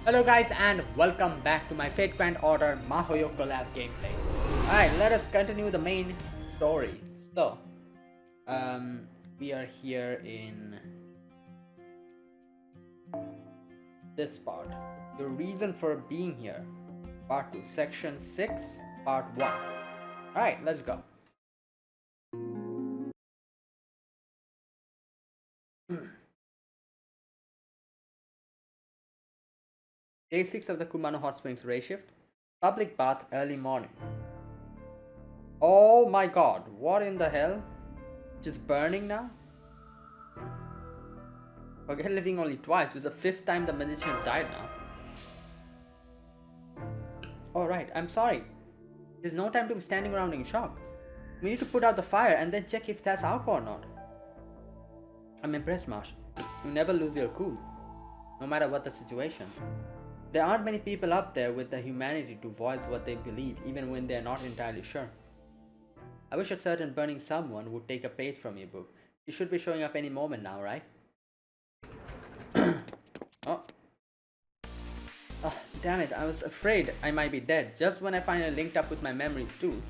Hello guys and welcome back to my Fate Grand Order Mahoyo Collab gameplay. Alright, let us continue the main story. So, we are here in this part. Your reason for being here. Part 2, Section 6, Part 1. Alright, let's go. Day 6 of the Kumano Hot Springs Ray Shift. Public bath early morning. Oh my god, what in the hell? Just burning now? Forget living only twice, it's the 5th time the magician's died now. Alright, I'm sorry. There's no time to be standing around in shock. We need to put out the fire and then check if that's alcohol or not. I'm impressed, Marsh. You never lose your cool, no matter what the situation. There aren't many people up there with the humanity to voice what they believe, even when they're not entirely sure. I wish a certain burning someone would take a page from your book. You should be showing up any moment now, right? Oh. Oh, damn it, I was afraid I might be dead, just when I finally linked up with my memories too.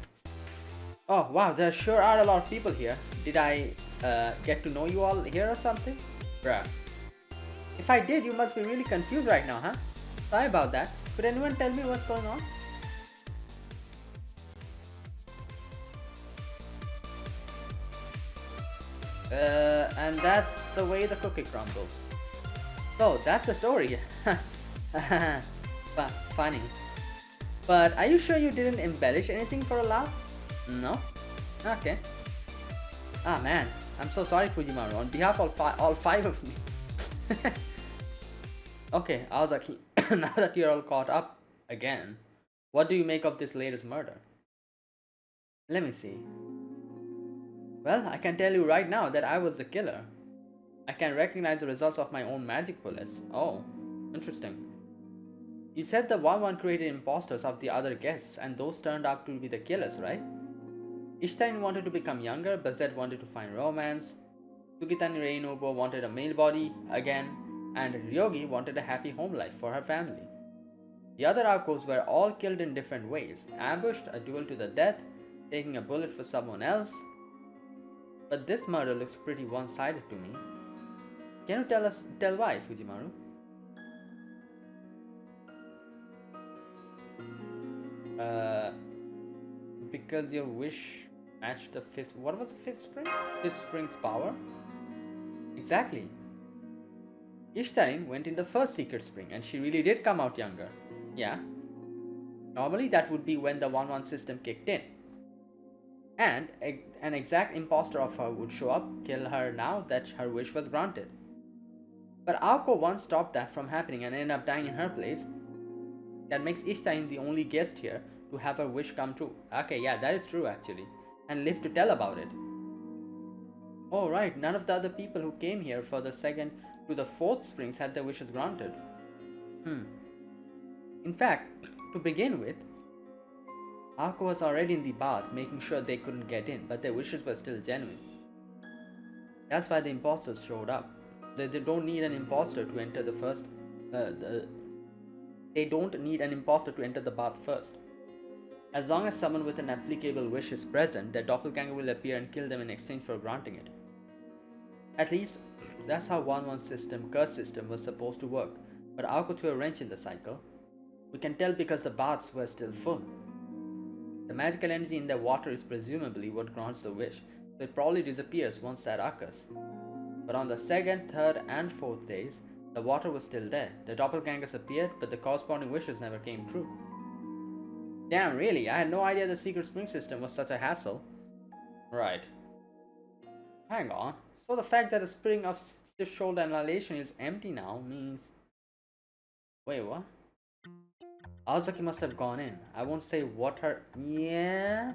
Oh wow, there sure are a lot of people here. Did I get to know you all here or something? Bruh. If I did, you must be really confused right now, huh? Sorry about that. Could anyone tell me what's going on? And that's the way the cookie crumbles. So, that's the story. Funny. But are you sure you didn't embellish anything for a laugh? No? Okay. Ah man, I'm so sorry, Fujimaru, on behalf of all five of me. Okay, Aozaki, now that you're all caught up again, what do you make of this latest murder? Let me see. Well, I can tell you right now that I was the killer. I can recognize the results of my own magic bullets. Oh, interesting. You said the 1-1 created imposters of the other guests and those turned out to be the killers, right? Ishtain wanted to become younger, Bazet wanted to find romance, Sugitani Reinobo wanted a male body again, and Ryogi wanted a happy home life for her family. The other Akos were all killed in different ways, ambushed, a duel to the death, taking a bullet for someone else. But this murder looks pretty one-sided to me. Can you tell why, Fujimaru? Because your wish matched the fifth. What was the fifth spring? Fifth spring's power? Exactly. Ishtarin went in the first secret spring and she really did come out younger. Yeah. Normally that would be when the 1-1 system kicked in. And an exact imposter of her would show up, kill her now that her wish was granted. But Aoko once stopped that from happening and ended up dying in her place. That makes Ishtarin the only guest here to have her wish come true. Okay, yeah, that is true actually. And live to tell about it. Oh right, none of the other people who came here for the second to the fourth springs had their wishes granted. In fact, to begin with, Ako was already in the bath making sure they couldn't get in, but their wishes were still genuine. That's why the imposters showed up. They don't need an imposter to enter the first... They don't need an imposter to enter the bath first. As long as someone with an applicable wish is present, their doppelganger will appear and kill them in exchange for granting it. At least, that's how 1-1 system, curse system, was supposed to work, but Aoko threw a wrench in the cycle. We can tell because the baths were still full. The magical energy in their water is presumably what grants the wish, so it probably disappears once that occurs. But on the second, third, and fourth days, the water was still there. The doppelgangers appeared, but the corresponding wishes never came true. Damn, really? I had no idea the secret spring system was such a hassle. Right. Hang on. So the fact that the spring of stiff shoulder annihilation is empty now means... Wait, what? Aozaki must have gone in. I won't say what her... Yeah...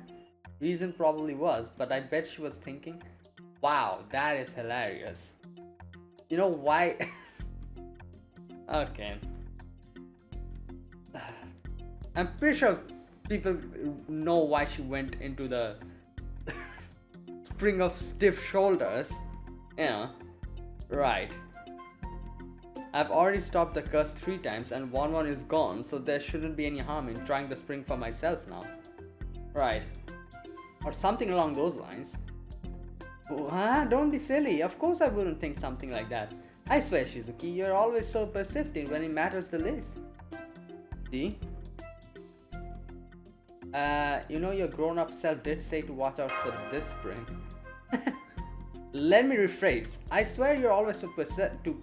reason probably was, but I bet she was thinking, wow, that is hilarious. You know why? Okay. I'm pretty sure people know why she went into the spring of stiff shoulders. Yeah, right. I've already stopped the curse 3 times and 1-1 is gone, so there shouldn't be any harm in trying the spring for myself now. Right. Or something along those lines. Don't be silly. Of course I wouldn't think something like that. I swear, Shizuki, you're always so persistent when it matters the least. See? Your grown-up self did say to watch out for this spring. Let me rephrase. I swear you're always so perceptive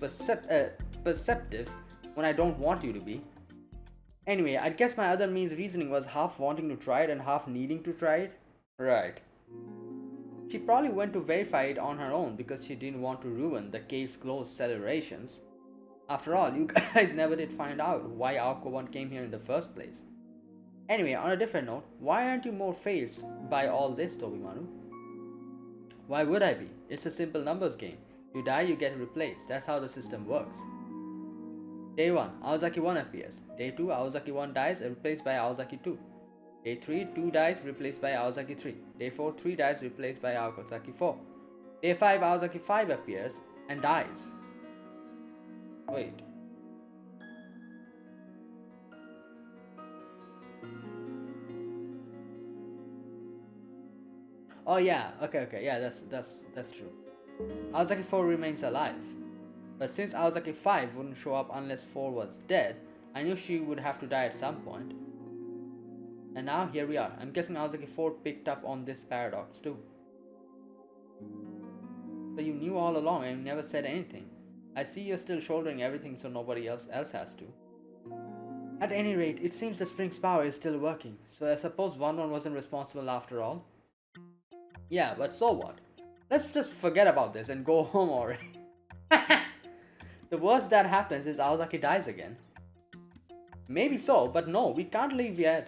when I don't want you to be. Anyway, I guess my other means reasoning was half wanting to try it and half needing to try it. Right. She probably went to verify it on her own because she didn't want to ruin the cave's closed celebrations. After all, you guys never did find out why Alco-1 came here in the first place. Anyway, on a different note, why aren't you more fazed by all this, Tobimaru? Why would I be? It's a simple numbers game. You die, you get replaced. That's how the system works. Day 1, Aozaki 1 appears. Day 2, Aozaki 1 dies, replaced by Aozaki 2. Day 3, 2 dies, replaced by Aozaki 3. Day 4, 3 dies, replaced by Aozaki 4. Day 5, Aozaki 5 appears and dies. Wait. Oh yeah, okay, yeah, that's true. Aozaki 4 remains alive. But since Aozaki 5 wouldn't show up unless 4 was dead, I knew she would have to die at some point. And now here we are. I'm guessing Aozaki 4 picked up on this paradox too. So you knew all along and never said anything. I see you're still shouldering everything so nobody else has to. At any rate, it seems the spring's power is still working, so I suppose 1-1 wasn't responsible after all. Yeah, but so what? Let's just forget about this and go home already. The worst that happens is Aozaki dies again. Maybe so, but no, we can't leave yet.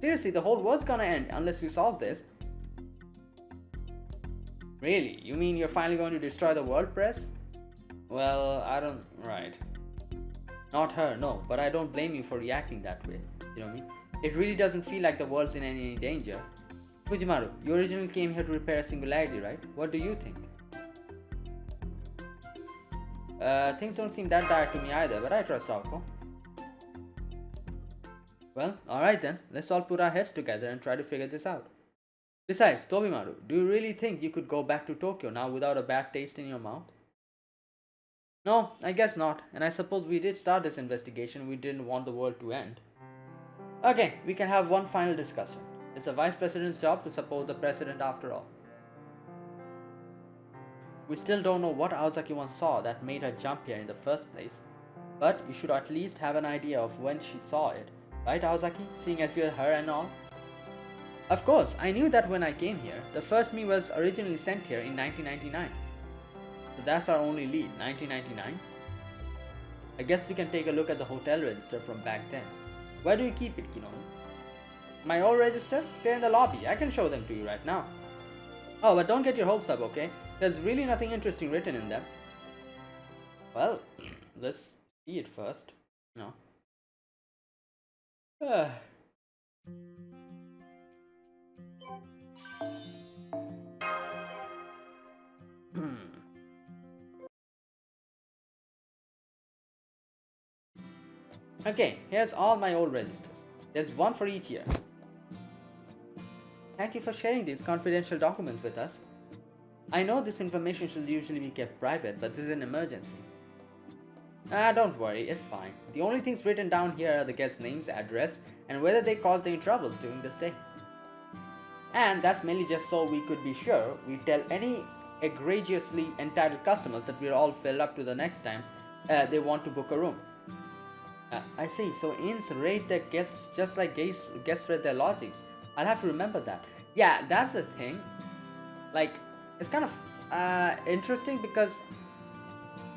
Seriously, the whole world's gonna end unless we solve this. Really? You mean you're finally going to destroy the world, Press? Well, I don't... Right. Not her, no, but I don't blame you for reacting that way. You know what I mean? It really doesn't feel like the world's in any danger. Fujimaru, you originally came here to repair a singularity, right? What do you think? Things don't seem that dire to me either, but I trust Aoko. Well, alright then, let's all put our heads together and try to figure this out. Besides, Tobimaru, do you really think you could go back to Tokyo now without a bad taste in your mouth? No, I guess not, and I suppose we did start this investigation. We didn't want the world to end. Okay, we can have one final discussion. It's the Vice President's job to support the President after all. We still don't know what Aozaki-1 saw that made her jump here in the first place, but you should at least have an idea of when she saw it, right Aozaki, seeing as you're her and all? Of course, I knew that when I came here. The first me was originally sent here in 1999. So that's our only lead, 1999. I guess we can take a look at the hotel register from back then. Where do you keep it, Kinomi? My old registers? They're in the lobby. I can show them to you right now. Oh, but don't get your hopes up, okay? There's really nothing interesting written in them. Well, let's see it first. No. Okay, here's all my old registers. There's one for each year. Thank you for sharing these confidential documents with us. I know this information should usually be kept private, but this is an emergency. Don't worry, it's fine. The only things written down here are the guests' names, address, and whether they caused any troubles during the stay. And that's mainly just so we could be sure we tell any egregiously entitled customers that we're all filled up to the next time they want to book a room. I see, so inns rate their guests just like guests rate their lodgings. I'll have to remember that. Yeah, that's the thing. Like, it's kind of interesting because,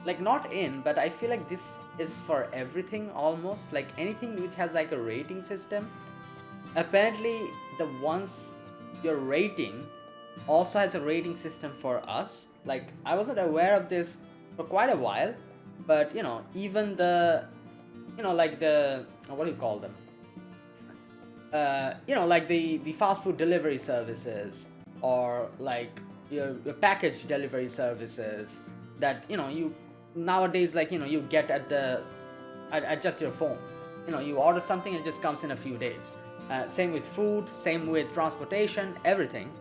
like, not in, but I feel like this is for everything almost. Like, anything which has like a rating system. Apparently, the ones you're rating also has a rating system for us. Like, I wasn't aware of this for quite a while, but you know, even the, you know, like the, what do you call them? You know, like the fast food delivery services, or like your package delivery services that, you know, you nowadays, like, you get at just your phone. You order something, it just comes in a few days. Same with food, same with transportation, everything.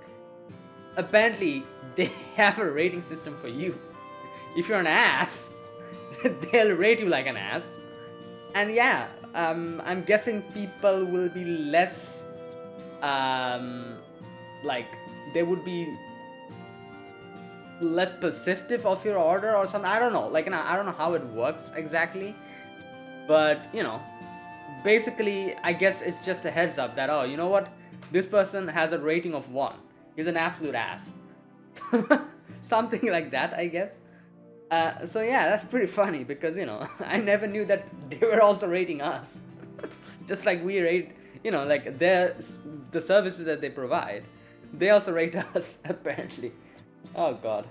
Apparently, they have a rating system for you. If you're an ass, they'll rate you like an ass. And yeah, I'm guessing people will be less, like, they would be less perceptive of your order or something. I don't know. Like, I don't know how it works exactly, but basically, I guess it's just a heads up that, oh, you know what, this person has a rating of 1. He's an absolute ass. Something like that, I guess. So yeah, that's pretty funny because I never knew that they were also rating us. Just like we rate, like the services that they provide, they also rate us apparently. Oh god.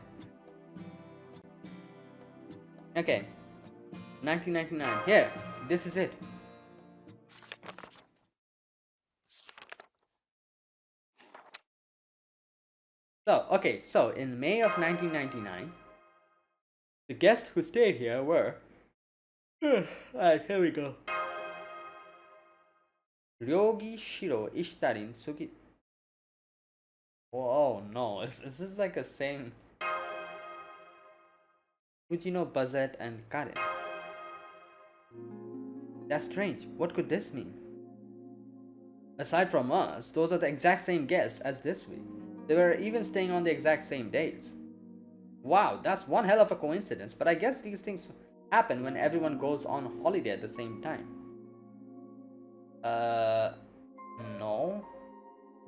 Okay, 1999. Here, this is it. So in May of 1999, the guests who stayed here were. Alright, here we go. Ryogi Shiro Ishitarin Suki. Oh no, is this like the same? Fujino, Bazette, and Karen. That's strange. What could this mean? Aside from us, those are the exact same guests as this week. They were even staying on the exact same days. Wow, that's one hell of a coincidence, but I guess these things happen when everyone goes on holiday at the same time. No.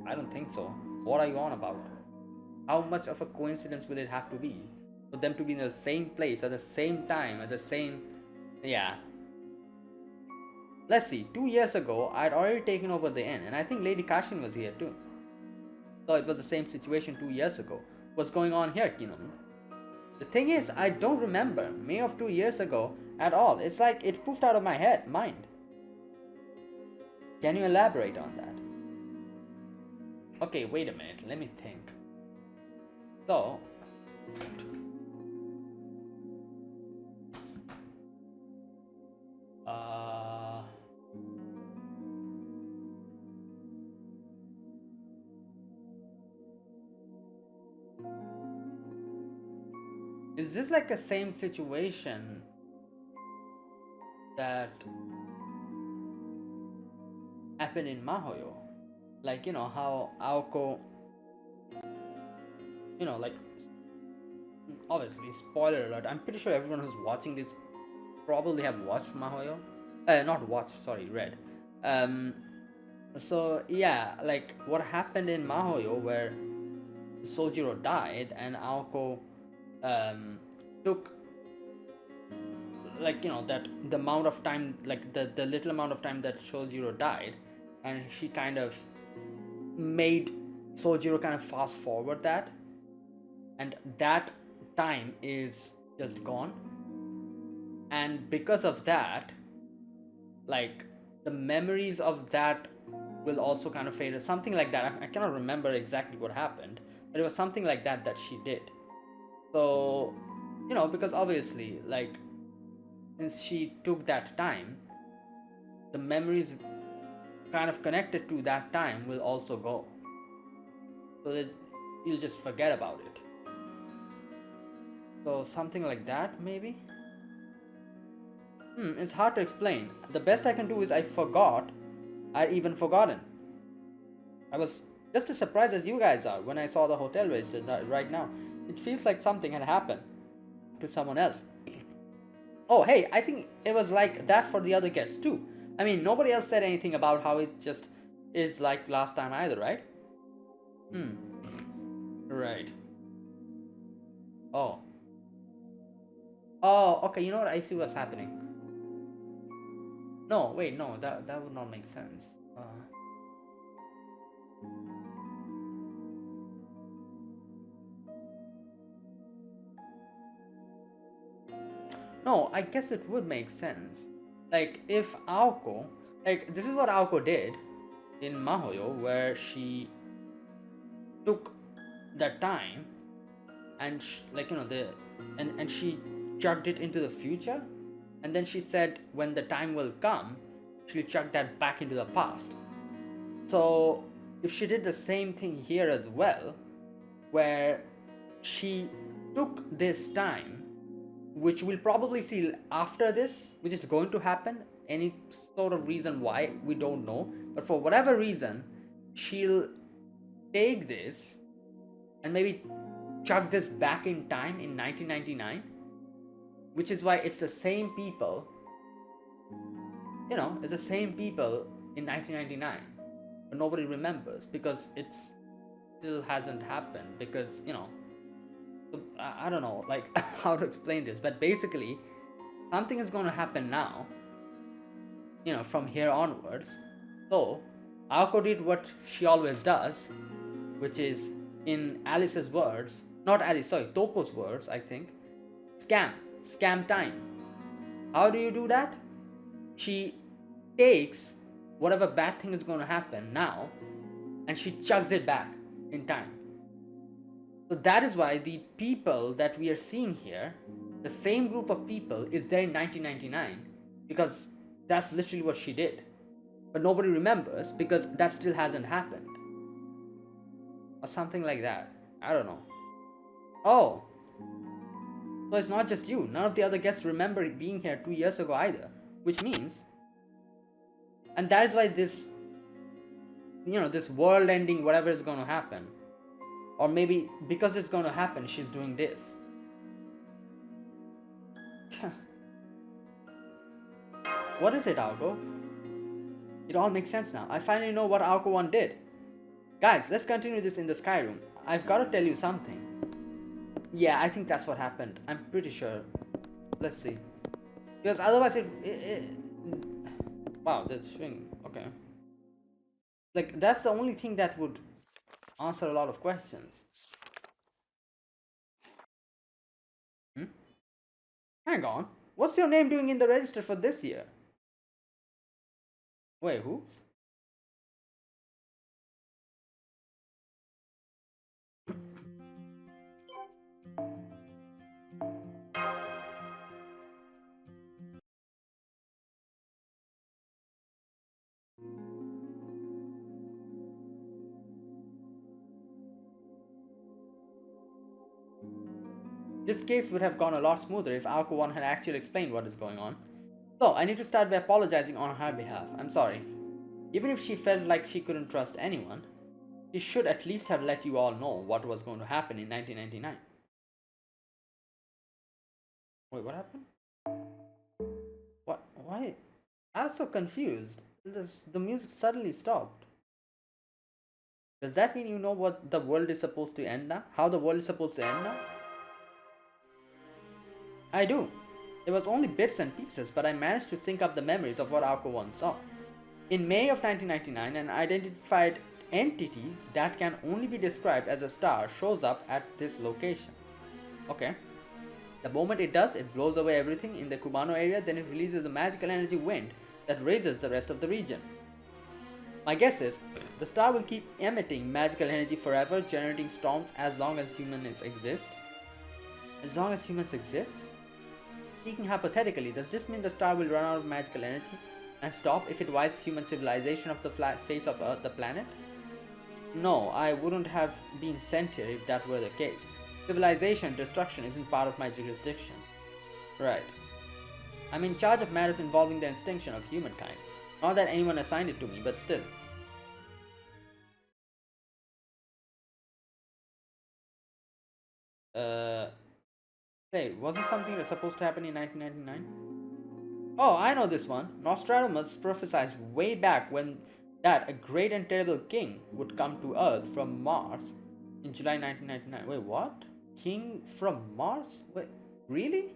I don't think so. What are you on about? How much of a coincidence will it have to be for them to be in the same place at the same time, at the same... Yeah. Let's see, 2 years ago, I'd already taken over the inn, and I think Lady Kashin was here too. So it was the same situation 2 years ago. What's going on here, Kinomi? The thing is, I don't remember May of 2 years ago at all. It's like it poofed out of my mind. Can you elaborate on that? Okay, wait a minute, let me think. So... Is this like a same situation that happened in Mahoyo? Like, how Aoko, like, obviously, spoiler alert, I'm pretty sure everyone who's watching this probably have watched Mahoyo. Not watched, sorry, read. So, yeah, like, what happened in Mahoyo where Sojiro died and Aoko took, like, that the amount of time, like the little amount of time that Sojiro died, and she kind of made Sojiro kind of fast forward that, and that time is just gone, and because of that, like, the memories of that will also kind of fade or something like that. I cannot remember exactly what happened, but it was something like that she did. So, because obviously, like, since she took that time, the memories kind of connected to that time will also go. So you'll just forget about it. So something like that, maybe? It's hard to explain. The best I can do is I'd even forgotten. I was just as surprised as you guys are when I saw the hotel register right now. It feels like something had happened to someone else. Oh, hey, I think it was like that for the other guests too. I mean, nobody else said anything about how it just is like last time either, right? Right. Oh. Oh, okay, you know what? I see what's happening. No, wait, no, that would not make sense. No, I guess it would make sense. Like, if Aoko, like, this is what Aoko did in Mahoyo, where she took that time and and she chucked it into the future, and then she said when the time will come, she'll chuck that back into the past. So if she did the same thing here as well, where she took this time, which we'll probably see after this, which is going to happen, any sort of reason why we don't know, but for whatever reason she'll take this and maybe chuck this back in time in 1999, which is why it's the same people, it's the same people in 1999, but nobody remembers because it still hasn't happened, because I don't know like how to explain this, but basically something is going to happen now, from here onwards. So Aoko did what she always does, which is, in Alice's words, not Alice, sorry, Toko's words, I think, scam time. How do you do that? She takes whatever bad thing is going to happen now and she chucks it back in time. So that is why the people that we are seeing here, the same group of people, is there in 1999, because that's literally what she did. But nobody remembers because that still hasn't happened. Or something like that. I don't know. Oh. So it's not just you. None of the other guests remember being here 2 years ago either. Which means... And that is why this... this world ending, whatever is going to happen. Or maybe because it's going to happen, she's doing this. What is it, Aoko? It all makes sense now. I finally know what Aoko 1 did. Guys, let's continue this in the Sky Room. I've got to tell you something. Yeah, I think that's what happened. I'm pretty sure. Let's see. Because otherwise Wow, there's swing. Okay. Like, that's the only thing that would answer a lot of questions. Hang on. What's your name doing in the register for this year? Wait, who? This case would have gone a lot smoother if Aoko 1 had actually explained what is going on. So, I need to start by apologizing on her behalf. I'm sorry. Even if she felt like she couldn't trust anyone, she should at least have let you all know what was going to happen in 1999. Wait, what happened? What? Why? I was so confused. The music suddenly stopped. Does that mean you know what the world is supposed to end now? How the world is supposed to end now? I do. It was only bits and pieces, but I managed to sync up the memories of what Aoko 1 saw. In May of 1999, an identified entity that can only be described as a star shows up at this location. Okay. The moment it does, it blows away everything in the Kubano area, then it releases a magical energy wind that raises the rest of the region. My guess is, the star will keep emitting magical energy forever, generating storms as long as humans exist. As long as humans exist? Speaking hypothetically, does this mean the star will run out of magical energy and stop if it wipes human civilization off the face of Earth, the planet? No, I wouldn't have been sent here if that were the case. Civilization destruction isn't part of my jurisdiction. Right. I'm in charge of matters involving the extinction of humankind. Not that anyone assigned it to me, but still. Say, wasn't something supposed to happen in 1999? Oh, I know this one. Nostradamus prophesied way back when that a great and terrible king would come to Earth from Mars in July 1999. Wait, what? King from Mars? Wait, really?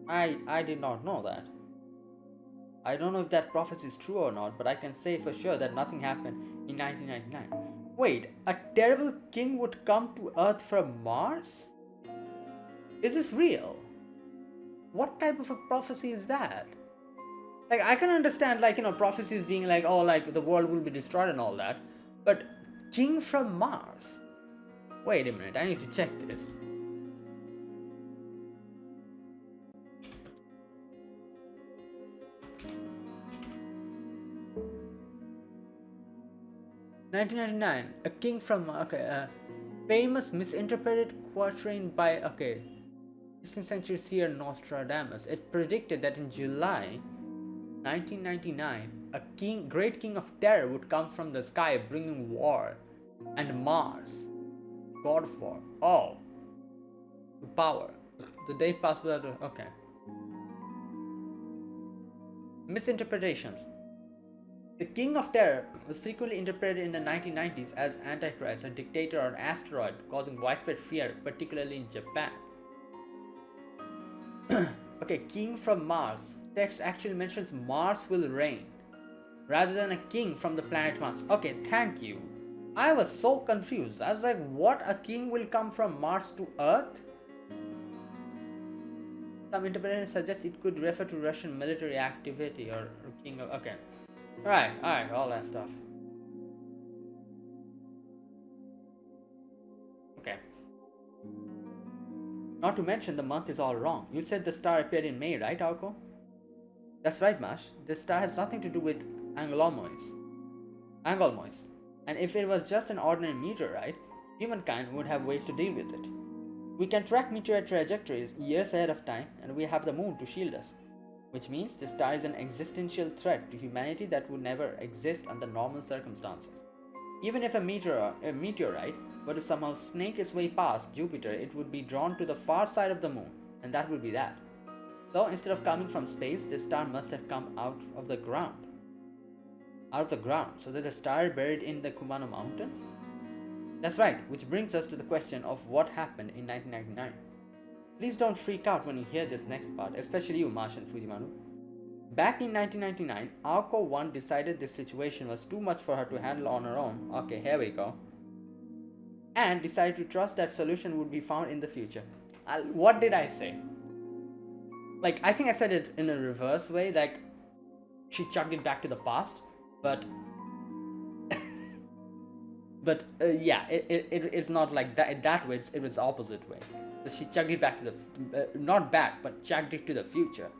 I did not know that. I don't know if that prophecy is true or not, but I can say for sure that nothing happened in 1999. Wait, a terrible king would come to Earth from Mars? Is this real? What type of a prophecy is that? Like, I can understand, like, prophecies being like, oh, like, the world will be destroyed and all that. But, king from Mars? Wait a minute, I need to check this. 1999, a king from a famous misinterpreted quatrain by 16th century seer Nostradamus. It predicted that in July 1999, a great king of terror would come from the sky, bringing war, and Mars, god of war, all to power. The day passed without misinterpretations. The King of Terror was frequently interpreted in the 1990s as Antichrist, a dictator or an asteroid causing widespread fear, particularly in Japan. King from Mars. Text actually mentions Mars will reign rather than a king from the planet Mars. Okay, thank you. I was so confused. I was like, what? A king will come from Mars to Earth? Some interpretations suggest it could refer to Russian military activity or king of. Okay. Alright, all that stuff. Okay. Not to mention the month is all wrong. You said the star appeared in May, right, Alco? That's right, Mash. This star has nothing to do with Anglemois. And if it was just an ordinary meteorite, humankind would have ways to deal with it. We can track meteorite trajectories years ahead of time, and we have the moon to shield us. Which means this star is an existential threat to humanity that would never exist under normal circumstances. Even if a meteorite were to somehow snake its way past Jupiter, it would be drawn to the far side of the moon, and that would be that. So instead of coming from space, this star must have come out of the ground. So there's a star buried in the Kumano Mountains? That's right, which brings us to the question of what happened in 1999. Please don't freak out when you hear this next part, especially you, Marsh and Fujimaru. Back in 1999, Aoko 1 decided this situation was too much for her to handle on her own. Okay, here we go. And decided to trust that solution would be found in the future. What did I say? I think I said it in a reverse way, she chucked it back to the past, but it's not like that way. It was opposite way. So she chucked it back to the not back, but chucked it to the future.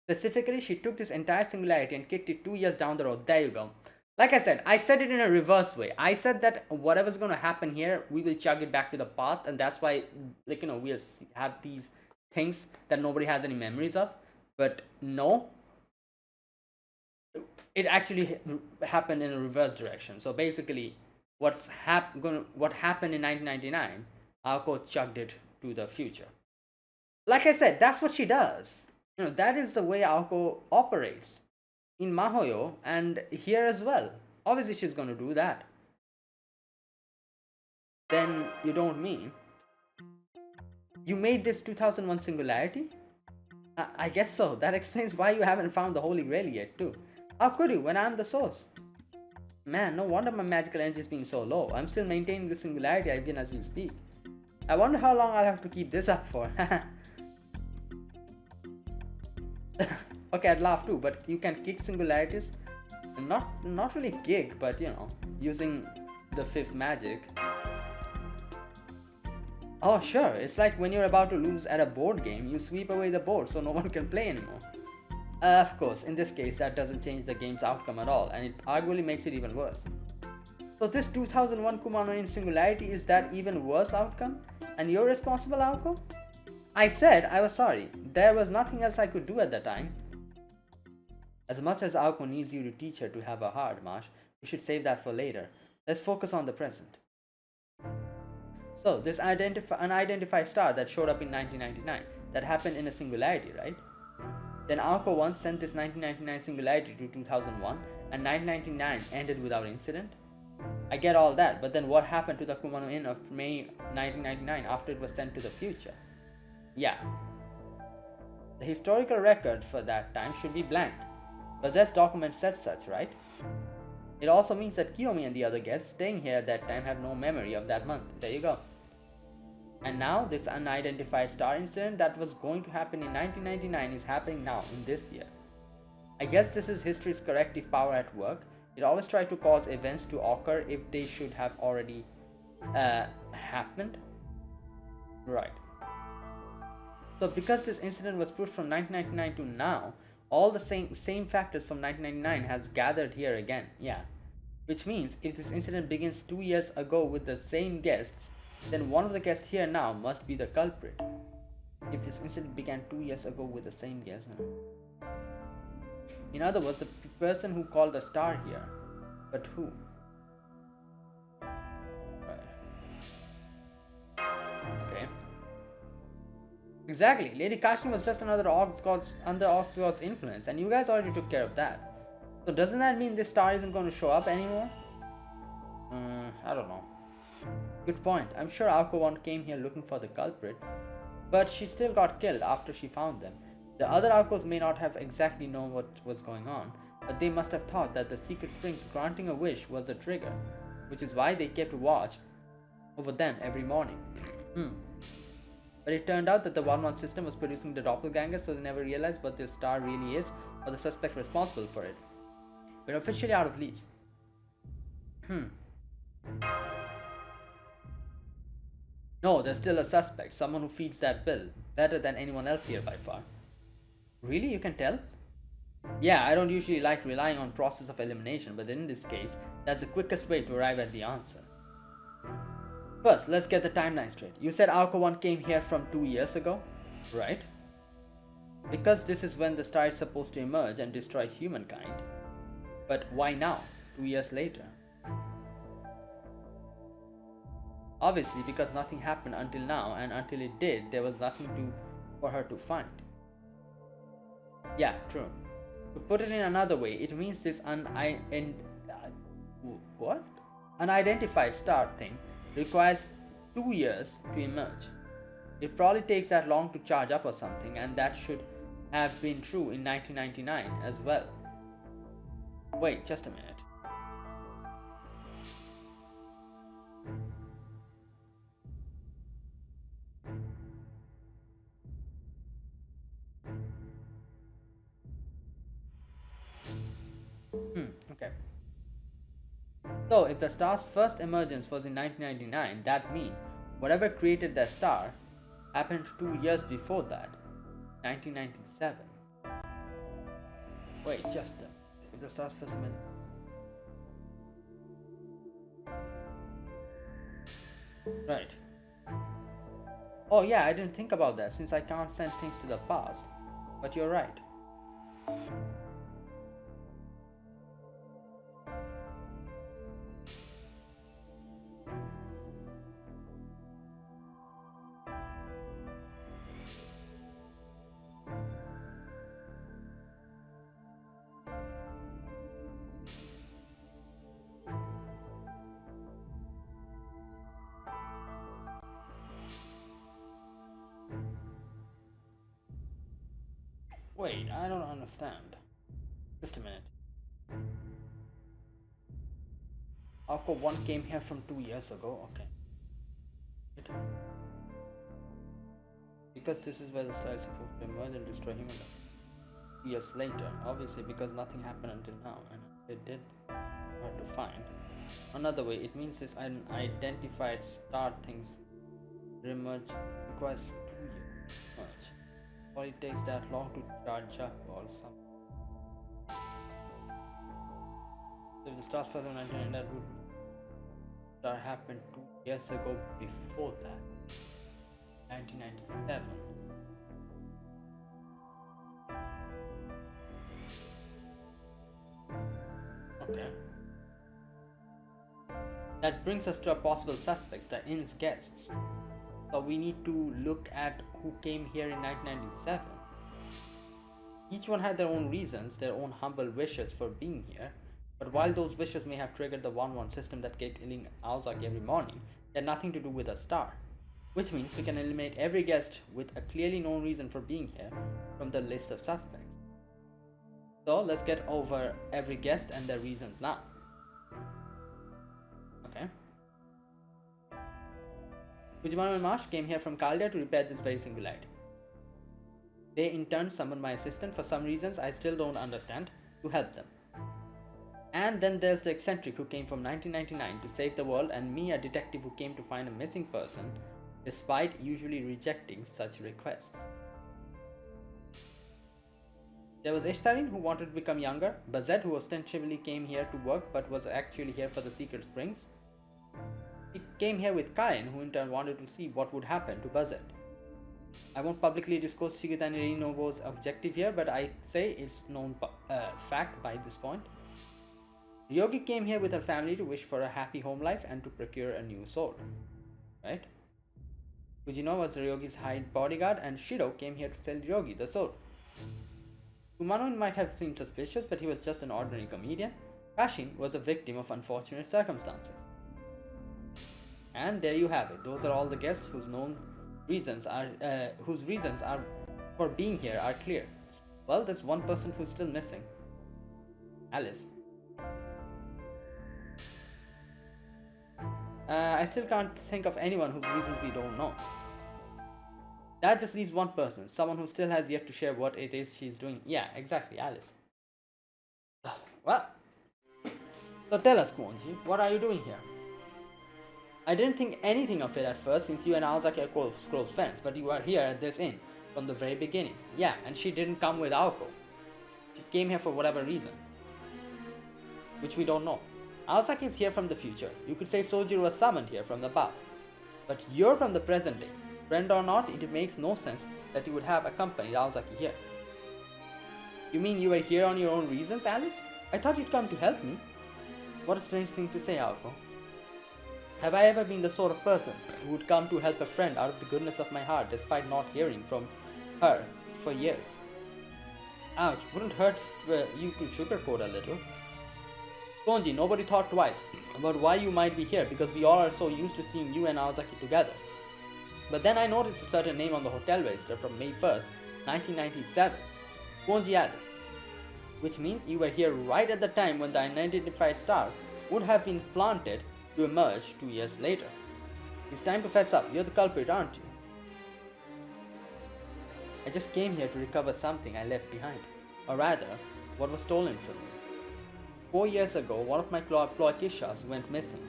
Specifically, she took this entire singularity and kicked it 2 years down the road. There you go. Like I said it in a reverse way. I said that whatever's going to happen here, we will chug it back to the past, and that's why we'll have these things that nobody has any memories of. But no, it actually happened in a reverse direction. So basically, what happened in 1999, Aoko chugged it to the future. Like I said, that's what she does. That is the way Aoko operates in Mahoyo and here as well. Obviously, she's going to do that. Then you don't mean you made this 2001 singularity? I guess so. That explains why you haven't found the Holy Grail yet, too. How could you when I'm the source? Man, no wonder my magical energy is being so low. I'm still maintaining the singularity even as we speak. I wonder how long I'll have to keep this up for. Okay, I'd laugh too, but you can kick singularities. Not really kick, but using the fifth magic. Oh sure, it's like when you're about to lose at a board game, you sweep away the board so no one can play anymore. Of course, in this case that doesn't change the game's outcome at all, and it arguably makes it even worse. So this 2001 Kumano-in singularity is that even worse outcome? And you're responsible, Aoko? I said I was sorry. There was nothing else I could do at the time. As much as Aoko needs you to teach her to have a heart, Marsh, we should save that for later. Let's focus on the present. So, this unidentified star that showed up in 1999, that happened in a singularity, right? Then Aoko once sent this 1999 singularity to 2001, and 1999 ended without incident. I get all that, but then what happened to the Kumano-in of May 1999 after it was sent to the future? Yeah. The historical record for that time should be blank. Possessed documents said such, right? It also means that Kiyomi and the other guests staying here at that time have no memory of that month. There you go. And now this unidentified star incident that was going to happen in 1999 is happening now in this year. I guess this is history's corrective power at work. It always tries to cause events to occur if they should have already happened. Right. So because this incident was pushed from 1999 to now, All the same factors from 1999 has gathered here again. Yeah. Which means if this incident begins 2 years ago with the same guests, then one of the guests here now must be the culprit. If this incident began 2 years ago with the same guest. In other words, the person who called the star here. But who? Okay. Exactly. Lady Kashni was just another under Oxgod's influence, and you guys already took care of that. So doesn't that mean this star isn't going to show up anymore? I don't know. Good point. I'm sure Alco-1 came here looking for the culprit, but she still got killed after she found them. The other Alcos may not have exactly known what was going on, but they must have thought that the secret springs granting a wish was the trigger, which is why they kept watch over them every morning. But it turned out that the 1-1 system was producing the doppelganger, so they never realized what this star really is or the suspect responsible for it. We're officially out of leads. No, there's still a suspect, someone who feeds that bill, better than anyone else here by far. Really? You can tell? Yeah, I don't usually like relying on process of elimination, but in this case, that's the quickest way to arrive at the answer. First, let's get the timeline straight. You said Alco-1 came here from 2 years ago, right? Because this is when the star is supposed to emerge and destroy humankind. But why now, 2 years later? Obviously, because nothing happened until now, and until it did, there was nothing for her to find. Yeah, true. To put it in another way, it means this unidentified star thing requires 2 years to emerge. It probably takes that long to charge up or something, and that should have been true in 1999 as well. Wait, just a minute. Okay. So, if the star's first emergence was in 1999, that means whatever created that star happened 2 years before that, 1997. Wait, just a minute. If the star's first emergence. Right. Oh yeah, I didn't think about that since I can't send things to the past. But you're right. Wait, I don't understand. Just a minute. Alco-1 came here from 2 years ago, okay. Because this is where the star is supposed to emerge and destroy human life. Years later, obviously because nothing happened until now, and it did hard to find. Another way, it means this unidentified star things requires 2 years to emerge. Or it takes that long to charge up or something. So if the star's first 1999, that would star happened 2 years ago before that, 1997. Okay. That brings us to our possible suspects, the inn's guests. So we need to look at who came here in 1997. Each one had their own reasons, their own humble wishes for being here. But while those wishes may have triggered the 1-1 system that kept killing Alzak every morning, they had nothing to do with a star. Which means we can eliminate every guest with a clearly known reason for being here from the list of suspects. So let's get over every guest and their reasons now. Okay. Kujimano and Marsh came here from Kaldea to repair this very singularity. They in turn summoned my assistant for some reasons I still don't understand to help them. And then there's the eccentric who came from 1999 to save the world, and me, a detective who came to find a missing person despite usually rejecting such requests. There was Ishtarin, who wanted to become younger, Bazet, who ostensibly came here to work but was actually here for the secret springs. He came here with Karin, who in turn wanted to see what would happen to Bazet. I won't publicly disclose Shigetani Rinobo's objective here, but I say it's known fact by this point. Ryogi came here with her family to wish for a happy home life and to procure a new sword. Right? Fujino was Ryogi's hired bodyguard, and Shiro came here to sell Ryogi the sword. Kumano might have seemed suspicious, but he was just an ordinary comedian. Kashin was a victim of unfortunate circumstances. And there you have it. Those are all the guests whose reasons are for being here are clear. Well, there's one person who's still missing. Alice. I still can't think of anyone whose reasons we don't know. That just leaves one person, someone who still has yet to share what it is she's doing. Yeah, exactly, Alice. Well, so tell us, Kuonji, what are you doing here? I didn't think anything of it at first, since you and Aozaki are close friends, but you are here at this inn from the very beginning. Yeah, and she didn't come with Aoko. She came here for whatever reason, which we don't know. Aozaki is here from the future. You could say Sojiro was summoned here from the past. But you're from the present day. Friend or not, it makes no sense that you would have accompanied Aozaki here. You mean you were here on your own reasons, Alice? I thought you'd come to help me. What a strange thing to say, Aoko. Have I ever been the sort of person who would come to help a friend out of the goodness of my heart despite not hearing from her for years? Ouch, wouldn't hurt you to sugarcoat a little. Konji, nobody thought twice about why you might be here because we all are so used to seeing you and Aozaki together. But then I noticed a certain name on the hotel register from May 1st, 1997. Konji Alice. Which means you were here right at the time when the unidentified star would have been planted to emerge 2 years later. It's time to fess up. You're the culprit, aren't you? I just came here to recover something I left behind. Or rather, what was stolen from me. 4 years ago, one of my Ploikishas went missing.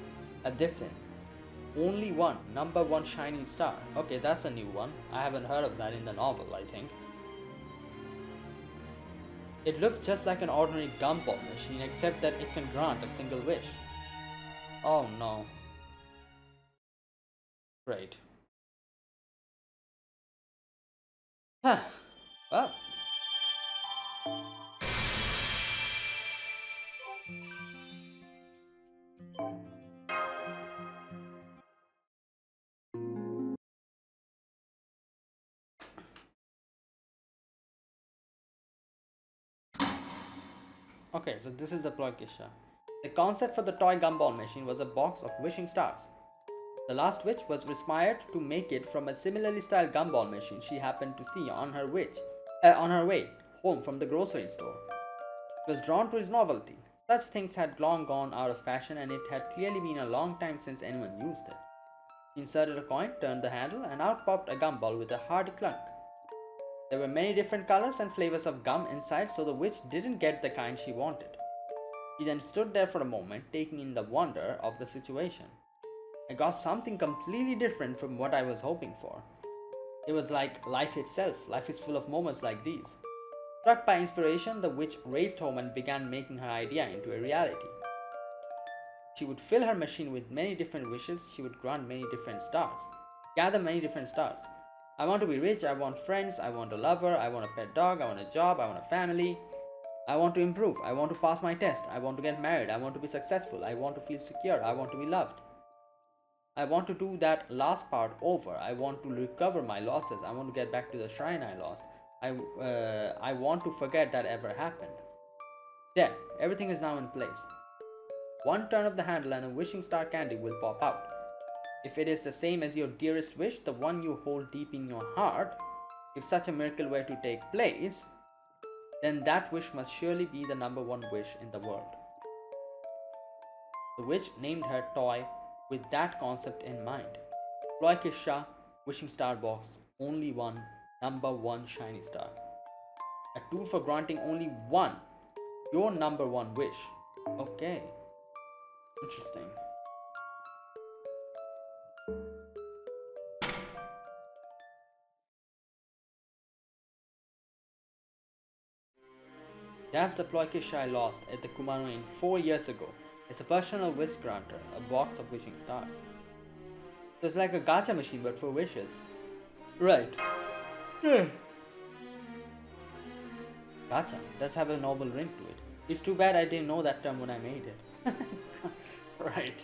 At this inn. Only one, number 1 shining star. Okay, that's a new one. I haven't heard of that in the novel, I think. It looks just like an ordinary gumball machine, except that it can grant a single wish. Oh no. Great. Huh. Well. Okay, so this is the Ploikisha. The concept for the toy gumball machine was a box of wishing stars. The last witch was inspired to make it from a similarly styled gumball machine she happened to see on her way home from the grocery store. She was drawn to its novelty. Such things had long gone out of fashion, and it had clearly been a long time since anyone used it. She inserted a coin, turned the handle, and out popped a gumball with a hearty clunk. There were many different colors and flavors of gum inside, so the witch didn't get the kind she wanted. She then stood there for a moment, taking in the wonder of the situation. I got something completely different from what I was hoping for. It was like life itself. Life is full of moments like these. Struck by inspiration, the witch raced home and began making her idea into a reality. She would fill her machine with many different wishes. She would grant many different stars. Gather many different stars. I want to be rich, I want friends, I want a lover, I want a pet dog, I want a job, I want a family. I want to improve, I want to pass my test, I want to get married, I want to be successful, I want to feel secure, I want to be loved. I want to do that last part over. I want to recover my losses. I want to get back to the shrine I lost. I want to forget that ever happened. There, everything is now in place. One turn of the handle and a wishing star candy will pop out. If it is the same as your dearest wish, the one you hold deep in your heart, if such a miracle were to take place, then that wish must surely be the number 1 wish in the world. The witch named her toy with that concept in mind. Ploikisha, wishing star box, only one, number 1 shiny star. A tool for granting only one, your number 1 wish. Okay, interesting. That's the ploy Kisha I lost at the Kumano Inn 4 years ago. It's a personal wish granter, a box of wishing stars. So it's like a gacha machine but for wishes. Right. Gacha does have a novel ring to it. It's too bad I didn't know that term when I made it. Right.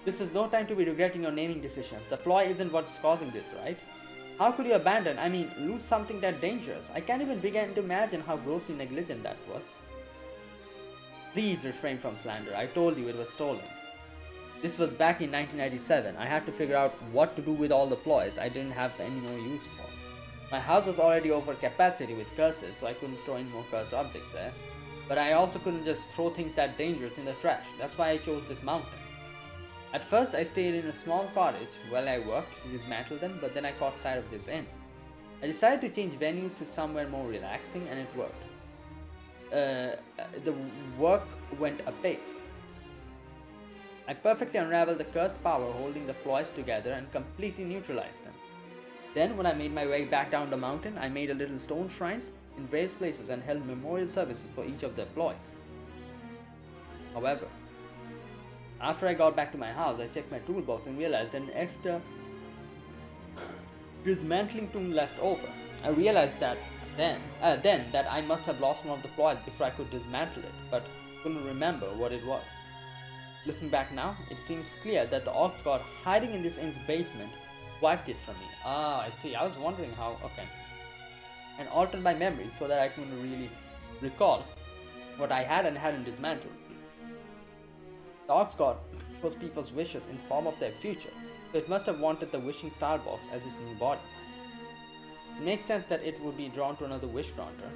This is no time to be regretting your naming decisions. The ploy isn't what's causing this, right? How could you abandon, lose something that dangerous? I can't even begin to imagine how grossly negligent that was. Please refrain from slander. I told you it was stolen. This was back in 1997. I had to figure out what to do with all the ploys I didn't have any more use for. My house was already over capacity with curses, so I couldn't store any more cursed objects there. But I also couldn't just throw things that dangerous in the trash. That's why I chose this mountain. At first, I stayed in a small cottage while I worked to dismantle them, but then I caught sight of this inn. I decided to change venues to somewhere more relaxing, and it worked. The work went apace. I perfectly unraveled the cursed power holding the ploys together and completely neutralized them. Then, when I made my way back down the mountain, I made a little stone shrines in various places and held memorial services for each of the ploys. However, after I got back to my house, I checked my toolbox and realized that an extra dismantling tool left over. I realized that then that I must have lost one of the ploys before I could dismantle it, but couldn't remember what it was. Looking back now, it seems clear that the ox god hiding in this inn's basement wiped it from me. Ah, I see. I was wondering how. Okay. And altered my memory so that I couldn't really recall what I had and hadn't dismantled. The ox god shows people's wishes in form of their future, so it must have wanted the wishing star box as its new body. It makes sense that it would be drawn to another wish granter.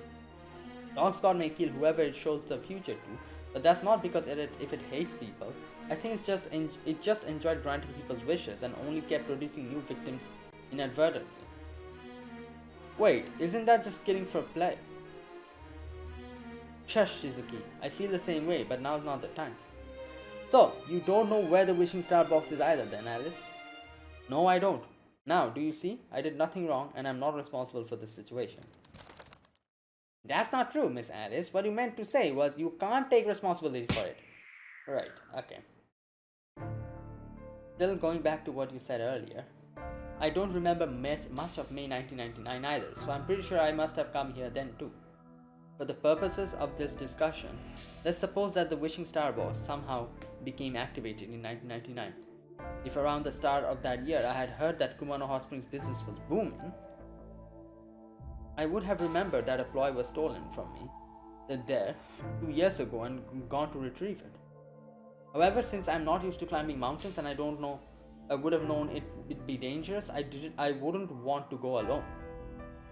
The ox god may kill whoever it shows the future to, but that's not because if it hates people. I think it just enjoyed granting people's wishes and only kept producing new victims inadvertently. Wait, isn't that just killing for play? Shush, Shizuki. I feel the same way, but now's not the time. So, you don't know where the wishing star box is either then, Alice? No, I don't. Now, do you see? I did nothing wrong and I'm not responsible for this situation. That's not true, Miss Alice. What you meant to say was you can't take responsibility for it. Right, okay. Still going back to what you said earlier, I don't remember much of May 1999 either, so I'm pretty sure I must have come here then too. For the purposes of this discussion, let's suppose that the wishing star box somehow became activated in 1999. If around the start of that year I had heard that Kumano Hot Springs business was booming, I would have remembered that a ploy was stolen from me there 2 years ago and gone to retrieve it. However, since I'm not used to climbing mountains and I would have known it'd be dangerous, I wouldn't want to go alone.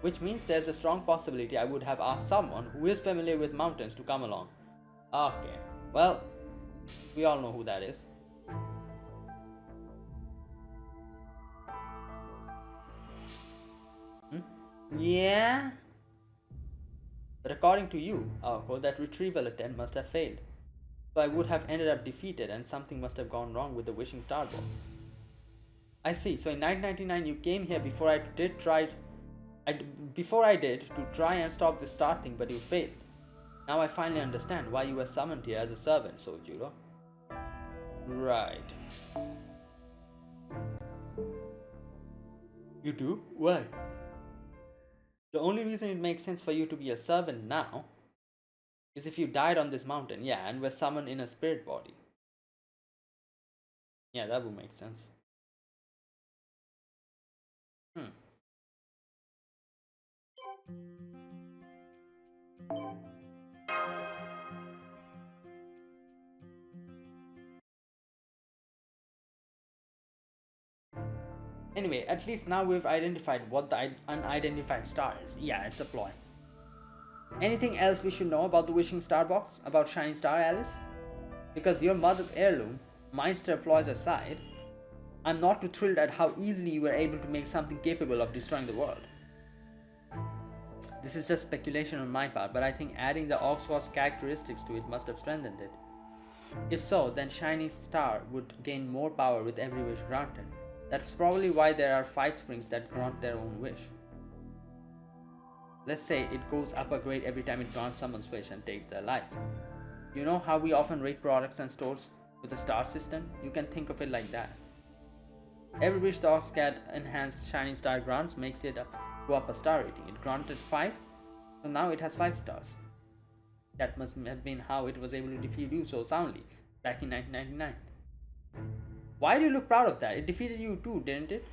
Which means there's a strong possibility I would have asked someone who is familiar with mountains to come along. Okay, well, we all know who that is. Yeah? But according to you, Aoko, that retrieval attempt must have failed. So I would have ended up defeated and something must have gone wrong with the wishing star box. I see, so in 1999 you came here before I did to try and stop this star thing, but you failed. Now I finally understand why you were summoned here as a servant, Sojuro. Right. You do? Why? The only reason it makes sense for you to be a servant now is if you died on this mountain, yeah, and were summoned in a spirit body. Yeah, that would make sense. Anyway, at least now we've identified what the unidentified star is. Yeah, it's a ploy. Anything else we should know about the wishing star box? About Shining Star, Alice? Because your mother's heirloom, Meister ploys aside, I'm not too thrilled at how easily you were able to make something capable of destroying the world. This is just speculation on my part, but I think adding the Oxford's characteristics to it must have strengthened it. If so, then Shining Star would gain more power with every wish granted. That's probably why there are 5 springs that grant their own wish. Let's say it goes up a grade every time it grants someone's wish and takes their life. You know how we often rate products and stores with a star system? You can think of it like that. Every wish the Oxcat enhanced Shining Star grants makes it go up a star rating. It granted 5, so now it has 5 stars. That must have been how it was able to defeat you so soundly back in 1999. Why do you look proud of that? It defeated you too, didn't it?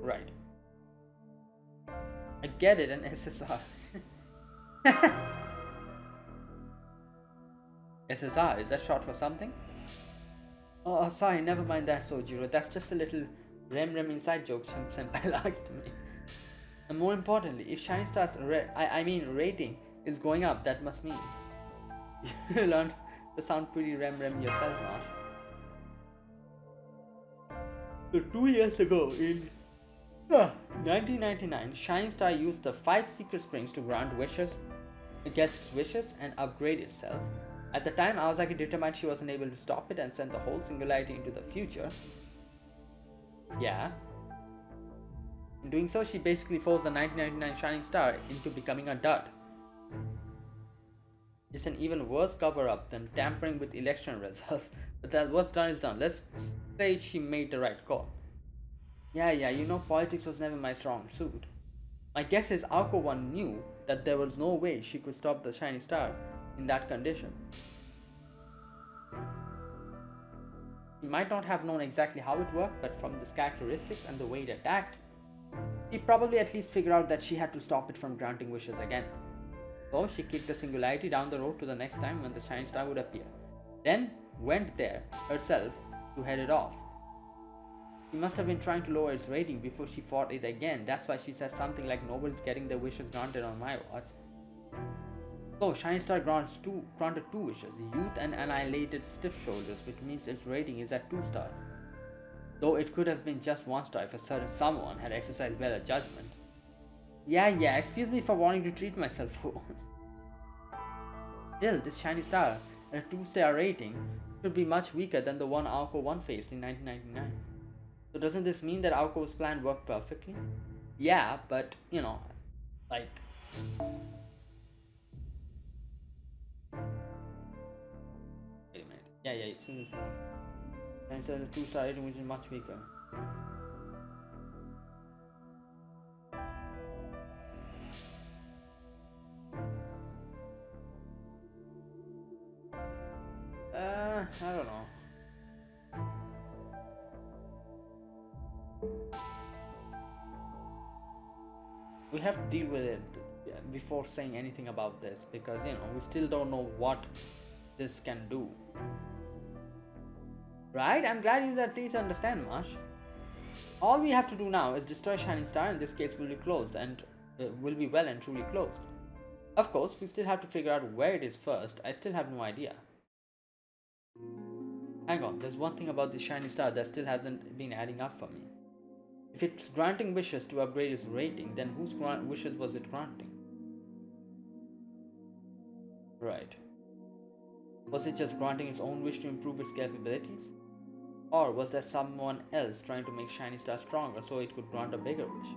Right. I get it, an SSR. SSR, is that short for something? Oh, sorry, never mind that, Sojiro. That's just a little rem inside joke Senpai likes to make. And more importantly, if Shining Star's rating is going up, that must mean you learned to sound pretty rem yourself, Marsh. So 2 years ago, in 1999, Shining Star used the 5 secret springs to grant wishes, guests' wishes, and upgrade itself. At the time, Awazaki determined she wasn't able to stop it and sent the whole singularity into the future. Yeah. In doing so, she basically forced the 1999 Shining Star into becoming a dud. It's an even worse cover-up than tampering with election results, but that what's done is done. Let's say she made the right call. Yeah, you know politics was never my strong suit. My guess is Aoko 1 knew that there was no way she could stop the Shining Star in that condition. She might not have known exactly how it worked, but from its characteristics and the way it attacked, she probably at least figured out that she had to stop it from granting wishes again. So she kicked the singularity down the road to the next time when the Shining Star would appear, then went there herself to head it off. She must have been trying to lower its rating before she fought it again. That's why she says something like nobody's getting their wishes granted on my watch. So Shining Star granted 2 wishes, youth and annihilated stiff shoulders, which means its rating is at 2 stars. Though it could have been just 1 star if a certain someone had exercised better judgment. Yeah, excuse me for wanting to treat myself for once. Still, this Shining Star at a 2-star rating should be much weaker than the one Aoko 1 faced in 1999. So doesn't this mean that Aoko's plan worked perfectly? Yeah, but, you know, like... Wait a minute. Yeah, it's in and instead of 2-star rating, which is much weaker. I don't know. We have to deal with it before saying anything about this, because we still don't know what this can do. Right? I'm glad you at least understand, Marsh. All we have to do now is destroy Shining Star, and this case will be closed, and will be well and truly closed. Of course, we still have to figure out where it is first. I still have no idea. Hang on, there's one thing about the Shining Star that still hasn't been adding up for me. If it's granting wishes to upgrade its rating, then whose wishes was it granting? Right. Was it just granting its own wish to improve its capabilities? Or was there someone else trying to make Shining Star stronger so it could grant a bigger wish?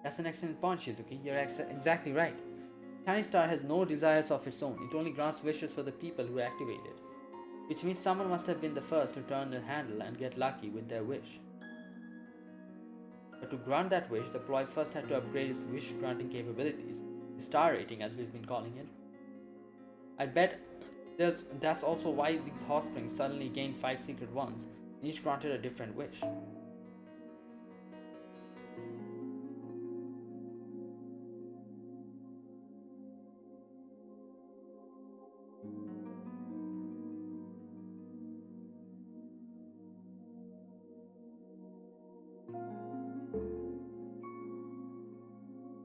That's an excellent point, Shizuki. You're exactly right. Shining Star has no desires of its own. It only grants wishes for the people who activate it. Which means someone must have been the first to turn the handle and get lucky with their wish. But to grant that wish, the boy first had to upgrade its wish granting capabilities, the star rating as we've been calling it. I bet that's also why these hot springs suddenly gained 5 secret ones, and each granted a different wish.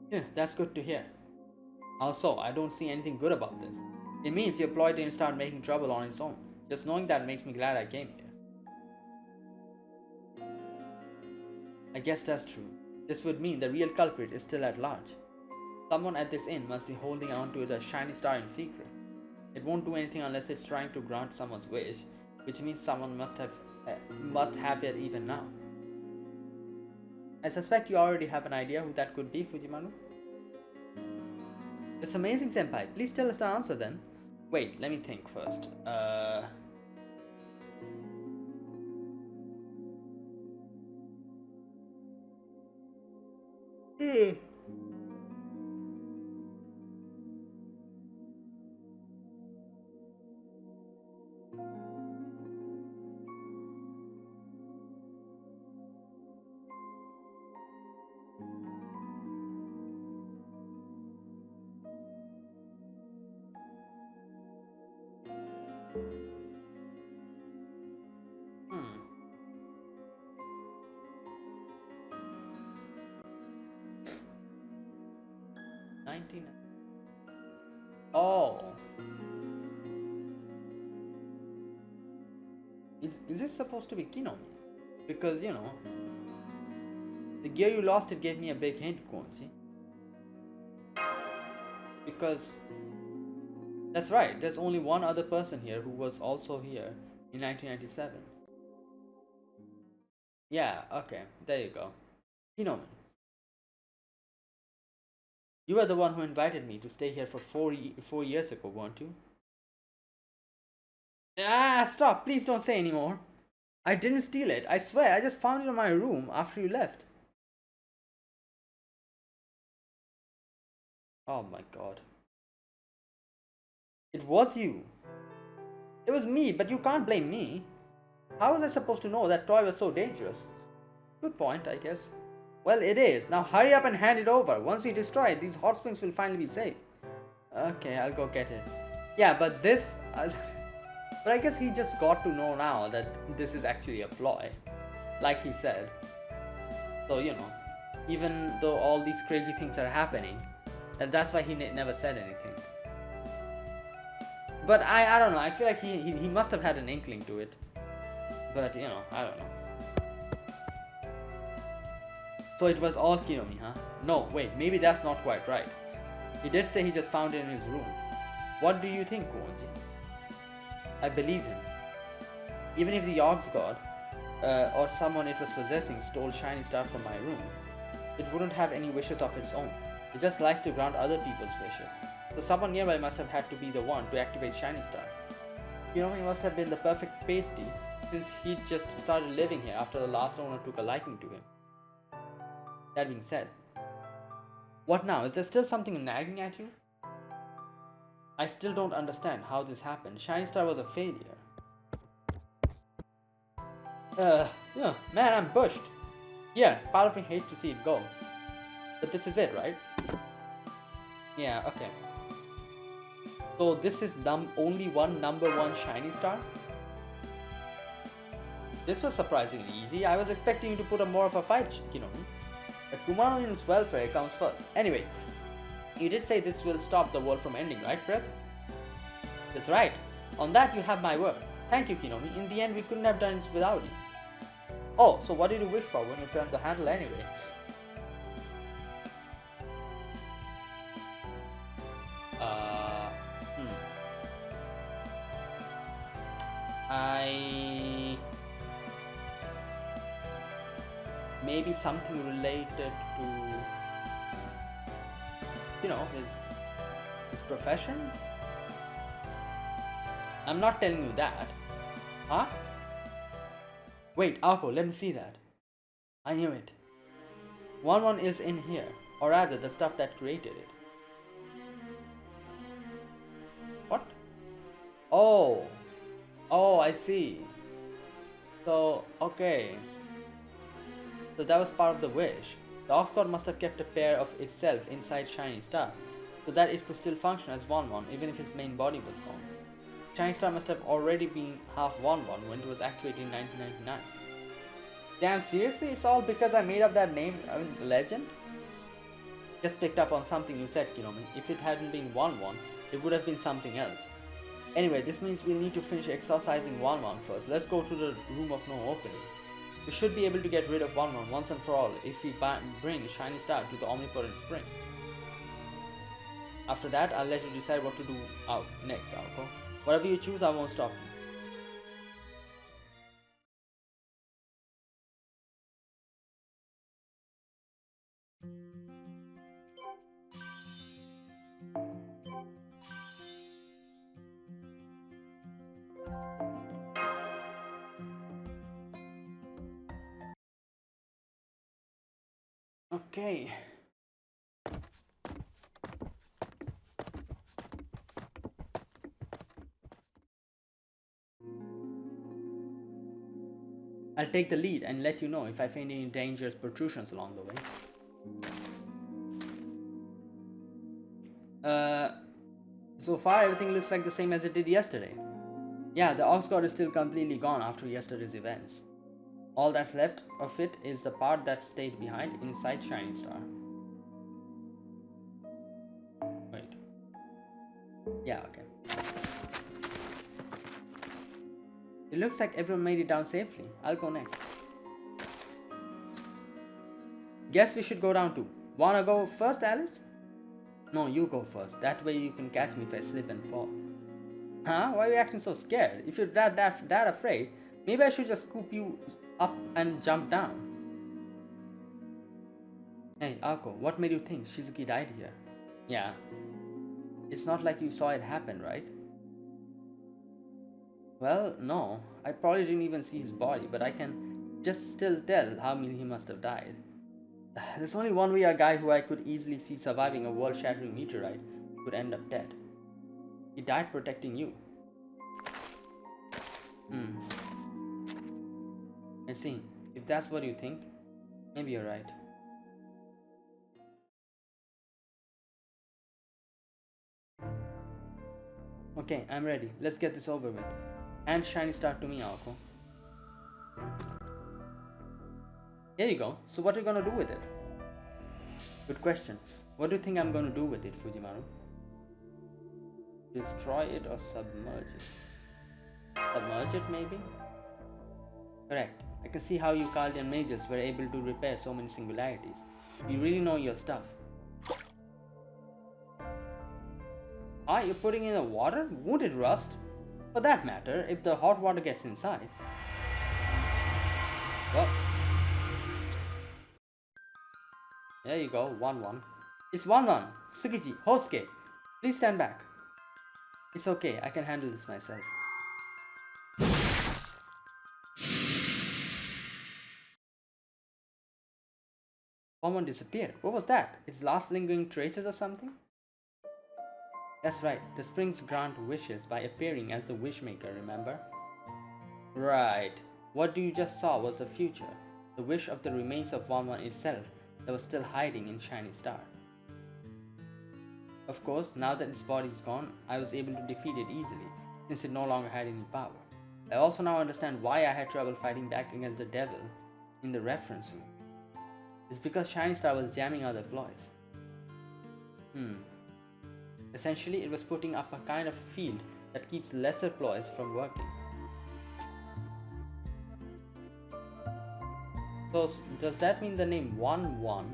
Yeah, that's good to hear. Also, I don't see anything good about this. It means your ploy didn't start making trouble on its own. Just knowing that makes me glad I came here. I guess that's true. This would mean the real culprit is still at large. Someone at this inn must be holding on to the Shining Star in secret. It won't do anything unless it's trying to grant someone's wish, which means someone must have it even now. I suspect you already have an idea who that could be, Fujimaru. It's amazing, senpai. Please tell us the answer then. Wait, let me think first. Hmm. 19. Oh. Is this supposed to be Kinomi? Because, you know, the gear you lost, it gave me a big hint, Konji. Because, that's right, there's only one other person here who was also here in 1997. Yeah, okay, there you go. Kinomi. You were the one who invited me to stay here for 4 years ago, weren't you? Ah, stop, please don't say anymore. I didn't steal it, I swear, I just found it in my room after you left. Oh my god. It was you. It was me, but you can't blame me. How was I supposed to know that toy was so dangerous? Good point, I guess. Well, it is. Now hurry up and hand it over. Once we destroy it, these hot springs will finally be safe. Okay, I'll go get it. Yeah, but this... but I guess he just got to know now that this is actually a ploy. Like he said. So, you know, even though all these crazy things are happening, and that's why he never said anything. But I don't know, I feel like he must have had an inkling to it. But, you know, I don't know. So it was all Kinomi, huh? No, wait, maybe that's not quite right. He did say he just found it in his room. What do you think, Kuonji? I believe him. Even if the Ox God, or someone it was possessing stole Shiny Star from my room, it wouldn't have any wishes of its own. It just likes to grant other people's wishes. So someone nearby must have had to be the one to activate Shiny Star. Kinomi must have been the perfect pasty, since he'd just started living here after the last owner took a liking to him. That being said, what now? Is there still something nagging at you? I still don't understand how this happened. Shiny Star was a failure. Yeah, man, I'm bushed. Yeah, part of me hates to see it go. But this is it, right? Yeah, okay. So this is only one number 1 Shiny Star? This was surprisingly easy. I was expecting you to put up more of a fight, Kinomi. But Kumaro's welfare comes first. Anyway, you did say this will stop the world from ending, right, Press? That's right. On that you have my word. Thank you, Kinomi. In the end, we couldn't have done this without you. Oh, so what did you wish for when you turned the handle anyway? Maybe something related to, you know, his profession? I'm not telling you that. Huh? Wait, Ako, let me see that. I knew it. 1-1 is in here, or rather the stuff that created it. What? Oh, I see. So, okay. So that was part of the wish. The Ox God must have kept a pair of itself inside Shiny Star, so that it could still function as 1-1 even if its main body was gone. Shiny Star must have already been half 1-1 when it was activated in 1999. Damn, seriously? It's all because I made up that name, the legend? Just picked up on something you said, Kinomi. If it hadn't been 1-1, it would have been something else. Anyway, this means we'll need to finish exorcising 1-1 first. Let's go to the room of no opening. We should be able to get rid of 1-1 once and for all if we bring Shiny Star to the Omnipotent Spring. After that, I'll let you decide what to do next, Alco. Whatever you choose, I won't stop you. Okay. I'll take the lead and let you know if I find any dangerous protrusions along the way. So far everything looks like the same as it did yesterday. Yeah, the Ox God is still completely gone after yesterday's events. All that's left of it is the part that stayed behind inside Shining Star. Wait. Yeah, okay. It looks like everyone made it down safely. I'll go next. Guess we should go down too. Wanna go first, Alice? No, you go first. That way you can catch me if I slip and fall. Huh? Why are you acting so scared? If you're that afraid, maybe I should just scoop you up and jump down. Hey, Ako, what made you think Shizuki died here? Yeah. It's not like you saw it happen, right? Well, no. I probably didn't even see his body, but I can just still tell how he must have died. There's only one way a guy who I could easily see surviving a world-shattering meteorite could end up dead. He died protecting you. I see. If that's what you think, maybe you're right. Okay, I'm ready. Let's get this over with. Hand Shiny Star to me, Aoko. Here you go. So what are you gonna do with it? Good question. What do you think I'm gonna do with it, Fujimaru? Destroy it or submerge it? Submerge it, maybe? Correct. I can see how you Chaldean mages were able to repair so many singularities. You really know your stuff. Ah, you're putting it in the water? Won't it rust? For that matter, if the hot water gets inside. Well, there you go, 1-1. It's 1-1. Tsukiji, Hosuke, please stand back. It's okay, I can handle this myself. Someone disappeared. What was that? Its last lingering traces of something? That's right, the springs grant wishes by appearing as the wishmaker, remember? Right. What you just saw was the future, the wish of the remains of 1-1 itself that was still hiding in Shiny Star. Of course, now that its body is gone, I was able to defeat it easily, since it no longer had any power. I also now understand why I had trouble fighting back against the devil in the reference room. It's because Shiny Star was jamming other ploys. Essentially, it was putting up a kind of field that keeps lesser ploys from working. So, does that mean the name 1-1?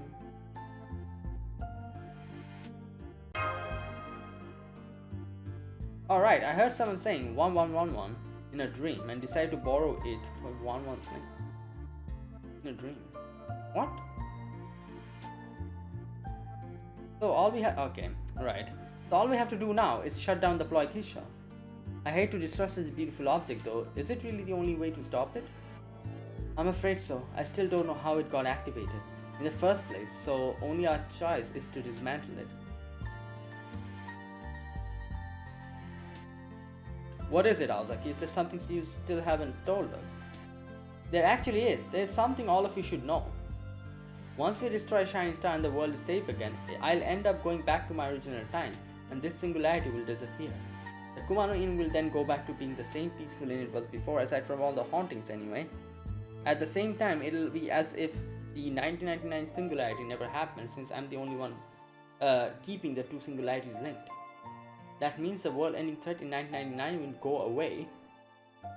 Alright, I heard someone saying 1111 in a dream and decided to borrow it for 113. In a dream. What? So all we have, okay, right. So all we have to do now is shut down the ploy key shelf. I hate to destroy such a beautiful object though. Is it really the only way to stop it? I'm afraid so. I still don't know how it got activated in the first place, so only our choice is to dismantle it. What is it, Aozaki? Is there something you still haven't told us? There actually is. There's something all of you should know. Once we destroy Shining Star and the world is safe again, I'll end up going back to my original time, and this singularity will disappear. The Kumano Inn will then go back to being the same peaceful inn it was before, aside from all the hauntings anyway. At the same time, it'll be as if the 1999 singularity never happened, since I'm the only one keeping the two singularities linked. That means the world-ending threat in 1999 will go away,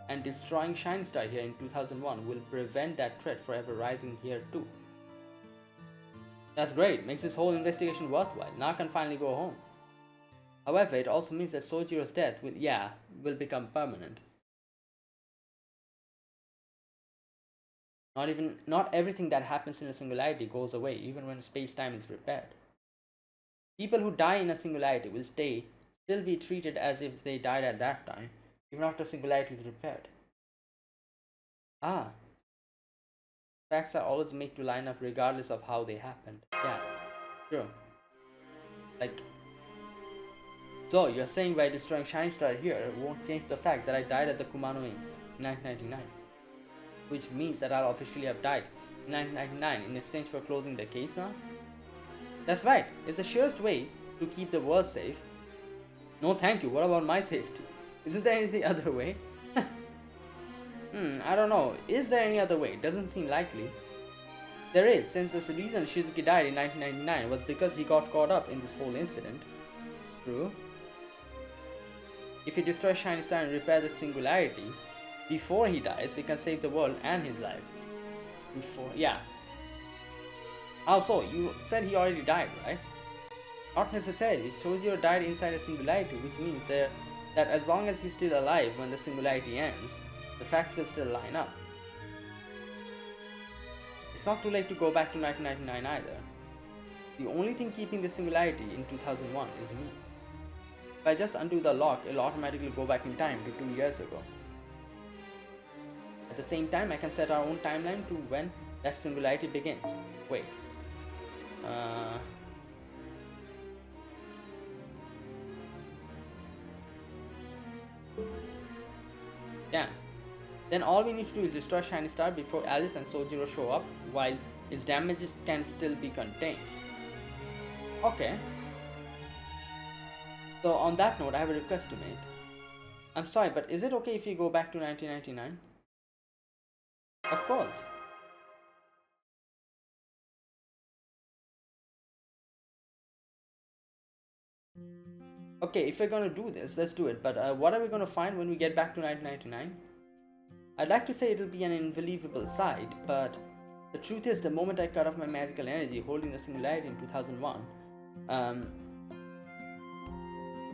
and destroying Shining Star here in 2001 will prevent that threat forever rising here too. That's great, makes this whole investigation worthwhile. Now I can finally go home. However, it also means that Sojiro's death will become permanent. Not everything that happens in a singularity goes away, even when space-time is repaired. People who die in a singularity will still be treated as if they died at that time, even after singularity is repaired. Ah. Facts are always made to line up regardless of how they happened. Yeah, true. Like, so you're saying by destroying Shiny Star here won't change the fact that I died at the Kumano in 1999, which means that I'll officially have died in 1999 in exchange for closing the case now? That's right, it's the surest way to keep the world safe. No thank you, what about my safety? Isn't there any other way? I don't know, is there any other way? Doesn't seem likely. There is, since the reason Shizuki died in 1999 was because he got caught up in this whole incident. True. If he destroys Shiny Star and repairs the singularity before he dies, we can save the world and his life. Yeah. Also, you said he already died, right? Not necessarily. Shoujo died inside a singularity, which means that as long as he's still alive when the singularity ends, the facts will still line up. It's not too late to go back to 1999 either. The only thing keeping the singularity in 2001 is me. If I just undo the lock, it'll automatically go back in time to 2 years ago. At the same time, I can set our own timeline to when that singularity begins. Wait. Damn. Then all we need to do is destroy Shiny Star before Alice and Sojiro show up, while its damage can still be contained. Okay. So on that note, I have a request to make. I'm sorry, but is it okay if you go back to 1999? Of course. Okay, if we're gonna do this, let's do it. But what are we gonna find when we get back to 1999? I'd like to say it'll be an unbelievable sight, but the truth is, the moment I cut off my magical energy holding the singularity in 2001,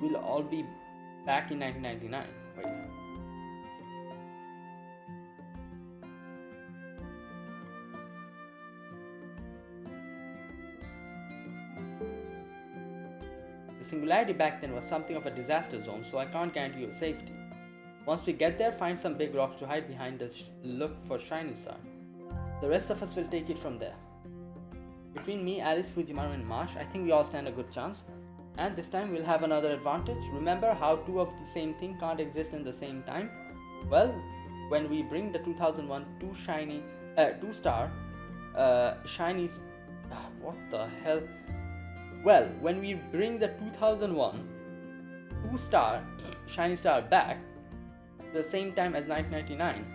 we'll all be back in 1999. Wait. The singularity back then was something of a disaster zone, so I can't guarantee your safety. Once we get there, find some big rocks to hide behind to look for Shiny Star. The rest of us will take it from there. Between me, Alice, Fujimaru and Marsh, I think we all stand a good chance. And this time we'll have another advantage. Remember how two of the same thing can't exist in the same time? Well, when we bring the 2001 2-star shiny... what the hell? Well, when we bring the 2001 2-star Shiny Star back, the same time as 1999,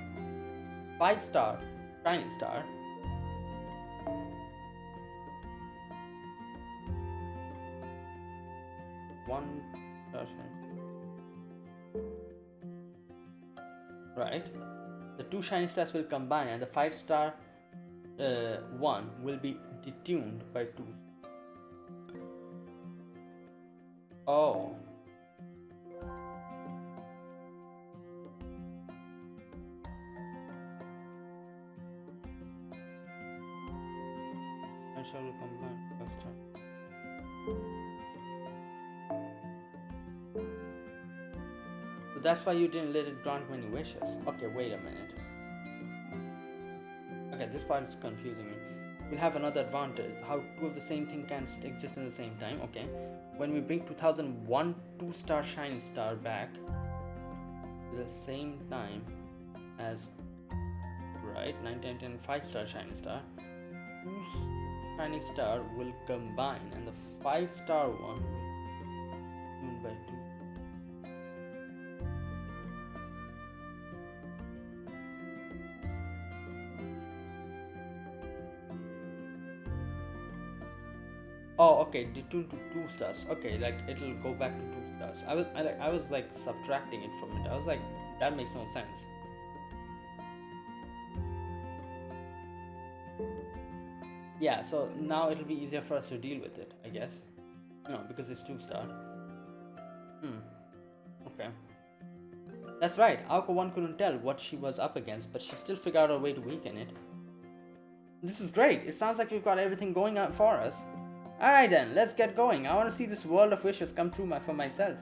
5-star Shiny Star, right? The two Shiny Stars will combine, and the 5-star one will be detuned by 2. Oh. Shall combine 5-star. So that's why you didn't let it grant many wishes. Okay, wait a minute. Okay, this part is confusing me. We'll have another advantage. How two of the same thing can exist in the same time. Okay. When we bring 2001 2-star Shiny Star back at the same time as 1910 5-star Shiny Star, 2 Shiny Star will combine and the 5-star one tuned by 2. Oh, okay, detuned to 2 stars. Okay, like it'll go back to 2 stars. I was like subtracting it from it. I was like, that makes no sense. Yeah, so now it'll be easier for us to deal with it, I guess. No, because it's 2-star. Okay. That's right, Aoko 1 couldn't tell what she was up against, but she still figured out a way to weaken it. This is great. It sounds like we've got everything going on for us. Alright then, let's get going. I want to see this world of wishes come true for myself.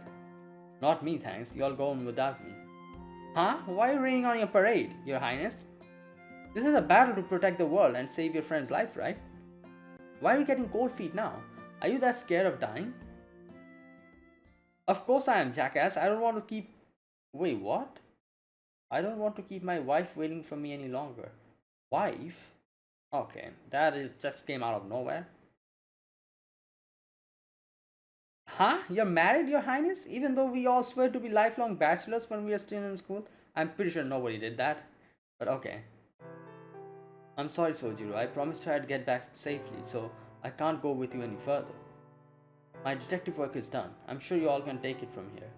Not me, thanks. You all go on without me. Huh? Why are you raining on your parade, Your Highness? This is a battle to protect the world and save your friend's life, right? Why are you getting cold feet now? Are you that scared of dying? Of course I am, jackass. I don't want to keep... Wait, what? I don't want to keep my wife waiting for me any longer. Wife? Okay, that is just came out of nowhere. Huh? You're married, Your Highness? Even though we all swear to be lifelong bachelors when we are still in school? I'm pretty sure nobody did that. But okay. I'm sorry, Sojiro. I promised her I'd get back safely, so I can't go with you any further. My detective work is done. I'm sure you all can take it from here.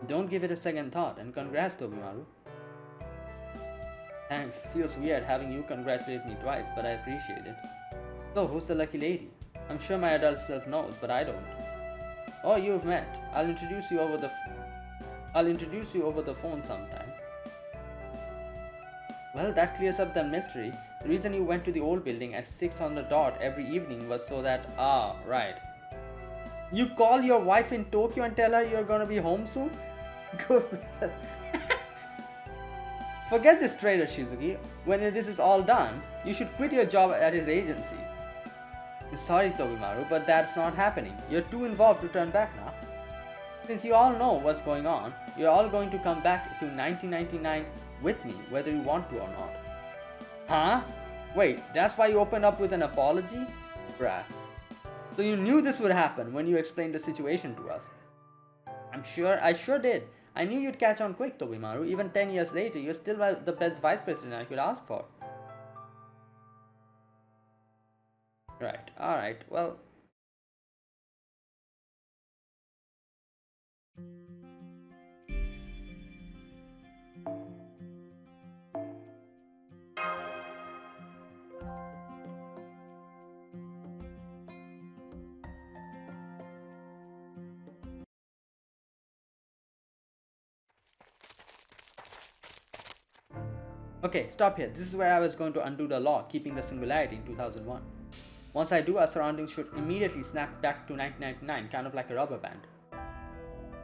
Don't give it a second thought, and congrats, Tobimaru. Thanks. Feels weird having you congratulate me twice, but I appreciate it. So, who's the lucky lady? I'm sure my adult self knows, but I don't. Oh, you've met. I'll introduce you over the phone sometime. Well, that clears up the mystery. The reason you went to the old building at 6 on the dot every evening was so that... Ah, right. You call your wife in Tokyo and tell her you're gonna be home soon? Good. Forget this traitor, Shizuki. When this is all done, you should quit your job at his agency. Sorry, Tobimaru, but that's not happening. You're too involved to turn back now. Since you all know what's going on, you're all going to come back to 1999 with me, whether you want to or not. Huh? Wait, that's why you opened up with an apology? Bruh. So you knew this would happen when you explained the situation to us. I sure did. I knew you'd catch on quick, Tobimaru. Even 10 years later, you're still the best vice president I could ask for. Right, alright, well... Okay, stop here. This is where I was going to undo the law, keeping the singularity in 2001. Once I do, our surroundings should immediately snap back to 1999, kind of like a rubber band.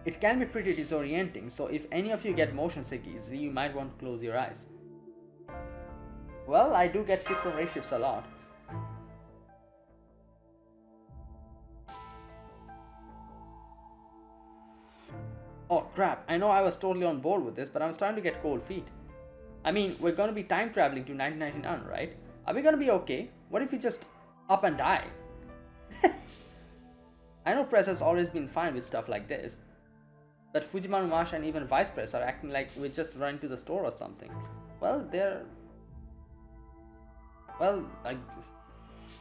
It can be pretty disorienting, so if any of you get motion sick easily, you might want to close your eyes. Well, I do get sick from race shifts a lot. Oh crap, I know I was totally on board with this, but I'm starting to get cold feet. I mean, we're gonna be time traveling to 1999, right? Are we gonna be okay? What if we just up and die? I know press has always been fine with stuff like this, but Fujimaru, Masha, and even Vice Press are acting like we're just running to the store or something. Well, I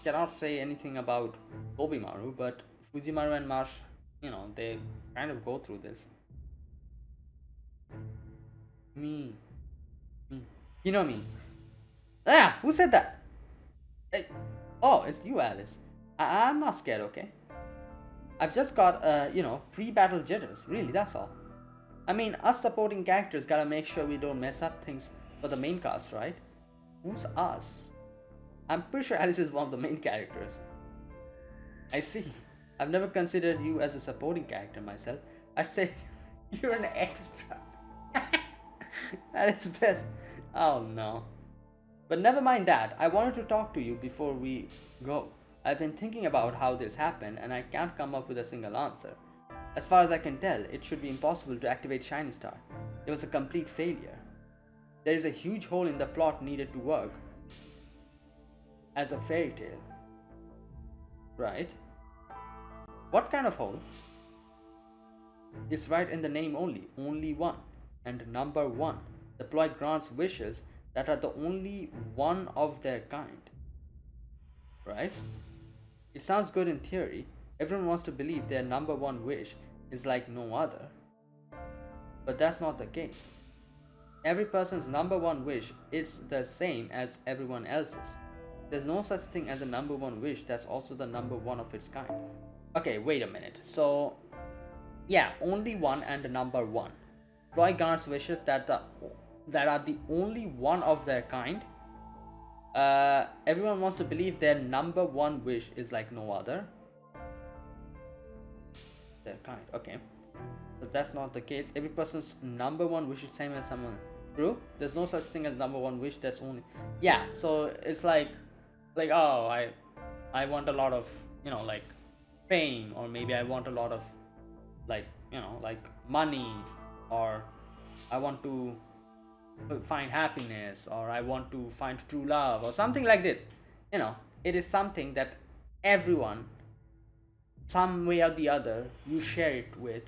cannot say anything about Tobimaru, but Fujimaru and Mash, they kind of go through this. Me. You know me. Ah, who said that? Hey. Oh, it's you, Alice. I'm not scared, okay? I've just got, pre-battle jitters. Really, that's all. I mean, us supporting characters gotta make sure we don't mess up things for the main cast, right? Who's us? I'm pretty sure Alice is one of the main characters. I see. I've never considered you as a supporting character myself. I'd say you're an extra. At its best. Oh no. But never mind that. I wanted to talk to you before we go. I've been thinking about how this happened and I can't come up with a single answer. As far as I can tell, it should be impossible to activate Shiny Star. It was a complete failure. There is a huge hole in the plot needed to work as a fairy tale. Right? What kind of hole? It's right in the name only one. And number one. The plot grants wishes that are the only one of their kind. Right? It sounds good in theory. Everyone wants to believe their number one wish is like no other. But that's not the case. Every person's number one wish is the same as everyone else's. There's no such thing as a number one wish that's also the number one of its kind. Okay, wait a minute. So, yeah, only one and the number one. Roy grants wishes that are the only one of their kind. Everyone wants to believe their number one wish is like no other. Their kind, okay. But that's not the case. Every person's number one wish is same as someone. True. There's no such thing as number one wish. That's only, yeah. So it's like oh, I want a lot of, like fame, or maybe I want a lot of, like, like money, or I want to find happiness, or I want to find true love, or something like this. It is something that everyone, some way or the other, you share it with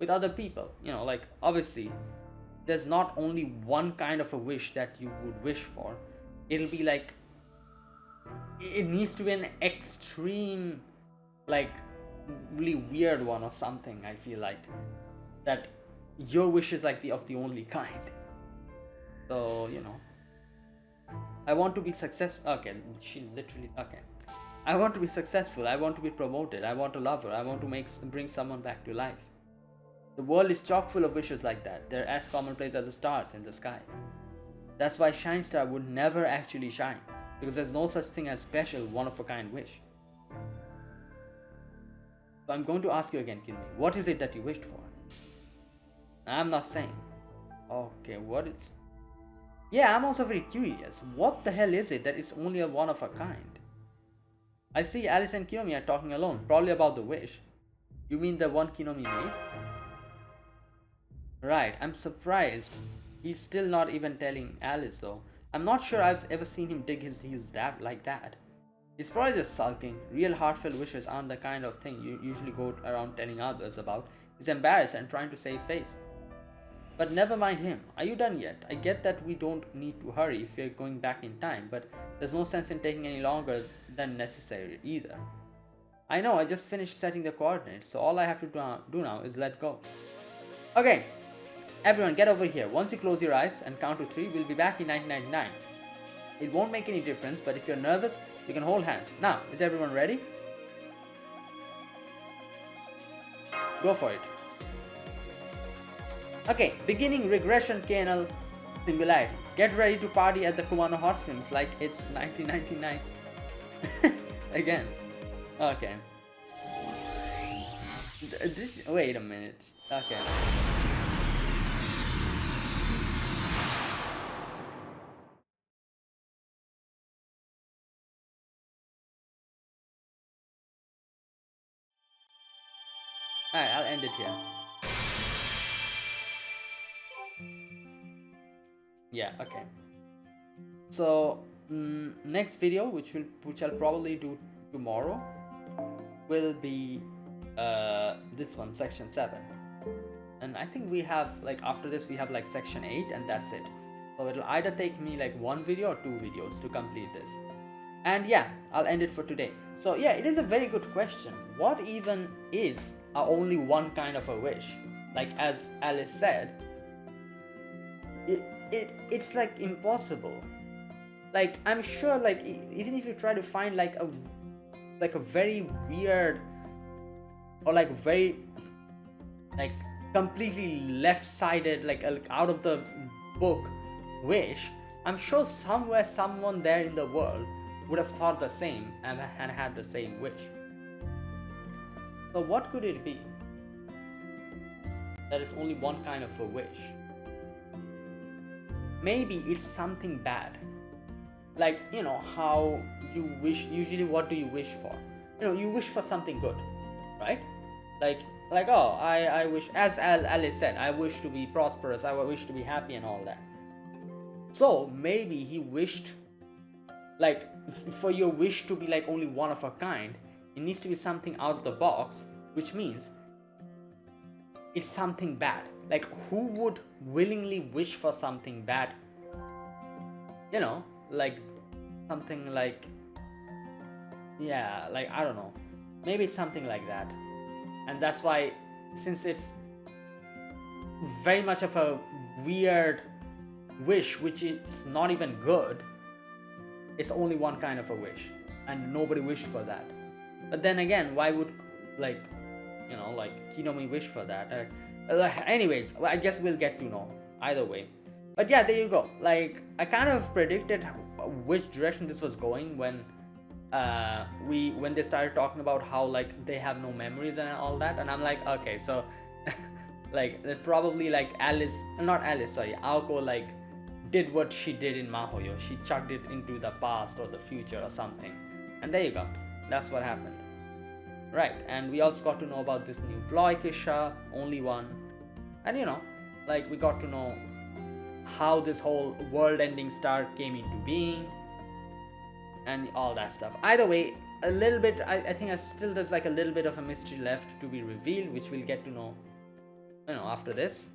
other people. Like, obviously there's not only one kind of a wish that you would wish for. It'll be like, it needs to be an extreme, like, really weird one or something. I feel like that your wish is like the of the only kind. So I want to be successful. Okay, she's literally okay. I want to be successful. I want to be promoted. I want a lover. I want to bring someone back to life. The world is chock full of wishes like that. They're as commonplace as the stars in the sky. That's why Shine Star would never actually shine, because there's no such thing as special, one-of-a-kind wish. So I'm going to ask you again, Kinmei. What is it that you wished for? I'm not saying. Okay, what is... Yeah, I'm also very curious. What the hell is it that it's only a one-of-a-kind? I see Alice and Kiyomi are talking alone, probably about the wish. You mean the one Kiyomi made? Right, I'm surprised. He's still not even telling Alice though. I'm not sure I've ever seen him dig his heels like that. He's probably just sulking. Real heartfelt wishes aren't the kind of thing you usually go around telling others about. He's embarrassed and trying to save face. But never mind him. Are you done yet? I get that we don't need to hurry if we're going back in time, but there's no sense in taking any longer than necessary either. I know, I just finished setting the coordinates, so all I have to do now is let go. Okay, everyone get over here. Once you close your eyes and count to 3, we'll be back in 1999. It won't make any difference, but if you're nervous, you can hold hands. Now, is everyone ready? Go for it. Okay, beginning regression KNL singularity. Get ready to party at the Kumano Hot Springs like it's 1999. Again. Okay. Wait a minute. Okay. Alright, I'll end it here. Yeah, okay. So next video, which I'll probably do tomorrow, will be this one, section 7. And I think we have, like, after this we have like section 8, and that's it. So it'll either take me like 1 video or 2 videos to complete this. And yeah, I'll end it for today. So yeah, it is a very good question. What even is only one kind of a wish? Like, as Alice said, it's like impossible. Like, I'm sure, like, even if you try to find like a very weird, or like very, like, completely left-sided, like out of the book wish, I'm sure somewhere someone there in the world would have thought the same and had the same wish. So what could it be that is only one kind of a wish? Maybe it's something bad. Like, how you wish, usually what do you wish for? You wish for something good, right? Like, oh, I wish, as Alice said, I wish to be prosperous, I wish to be happy and all that. So maybe he wished, like, for your wish to be like only one of a kind, it needs to be something out of the box, which means it's something bad. Like, who would willingly wish for something bad? Like something like, yeah, like, I don't know, maybe it's something like that. And that's why, since it's very much of a weird wish, which is not even good, it's only one kind of a wish, and nobody wished for that. But then again, why would, like, Kinomi wish for that? Anyways, I guess we'll get to know either way. But yeah, there you go. Like, I kind of predicted which direction this was going when they started talking about how, like, they have no memories and all that, and I'm like, okay, so like, probably like Aoko, like, did what she did in Mahoyo. She chucked it into the past or the future or something. And there you go. That's what happened. Right, and we also got to know about this new Bloikisha, only one. And you know, like we got to know how this whole world-ending star came into being and all that stuff. Either way, a little bit, I think still there's like a little bit of a mystery left to be revealed, which we'll get to know, you know, after this.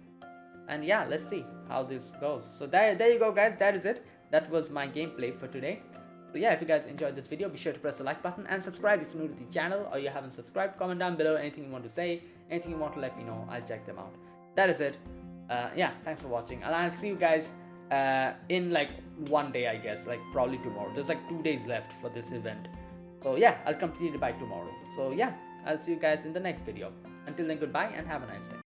And yeah, let's see how this goes. So there you go, guys. That is it. That was my gameplay for today. So yeah, if you guys enjoyed this video, be sure to press the like button and subscribe if you're new to the channel or you haven't subscribed. Comment down below anything you want to say, anything you want to let me know. I'll check them out. That is it. Yeah, thanks for watching, and I'll see you guys in like one day, I guess, like probably tomorrow. There's like 2 days left for this event, so yeah, I'll complete it by tomorrow. So yeah, I'll see you guys in the next video. Until then, goodbye and have a nice day.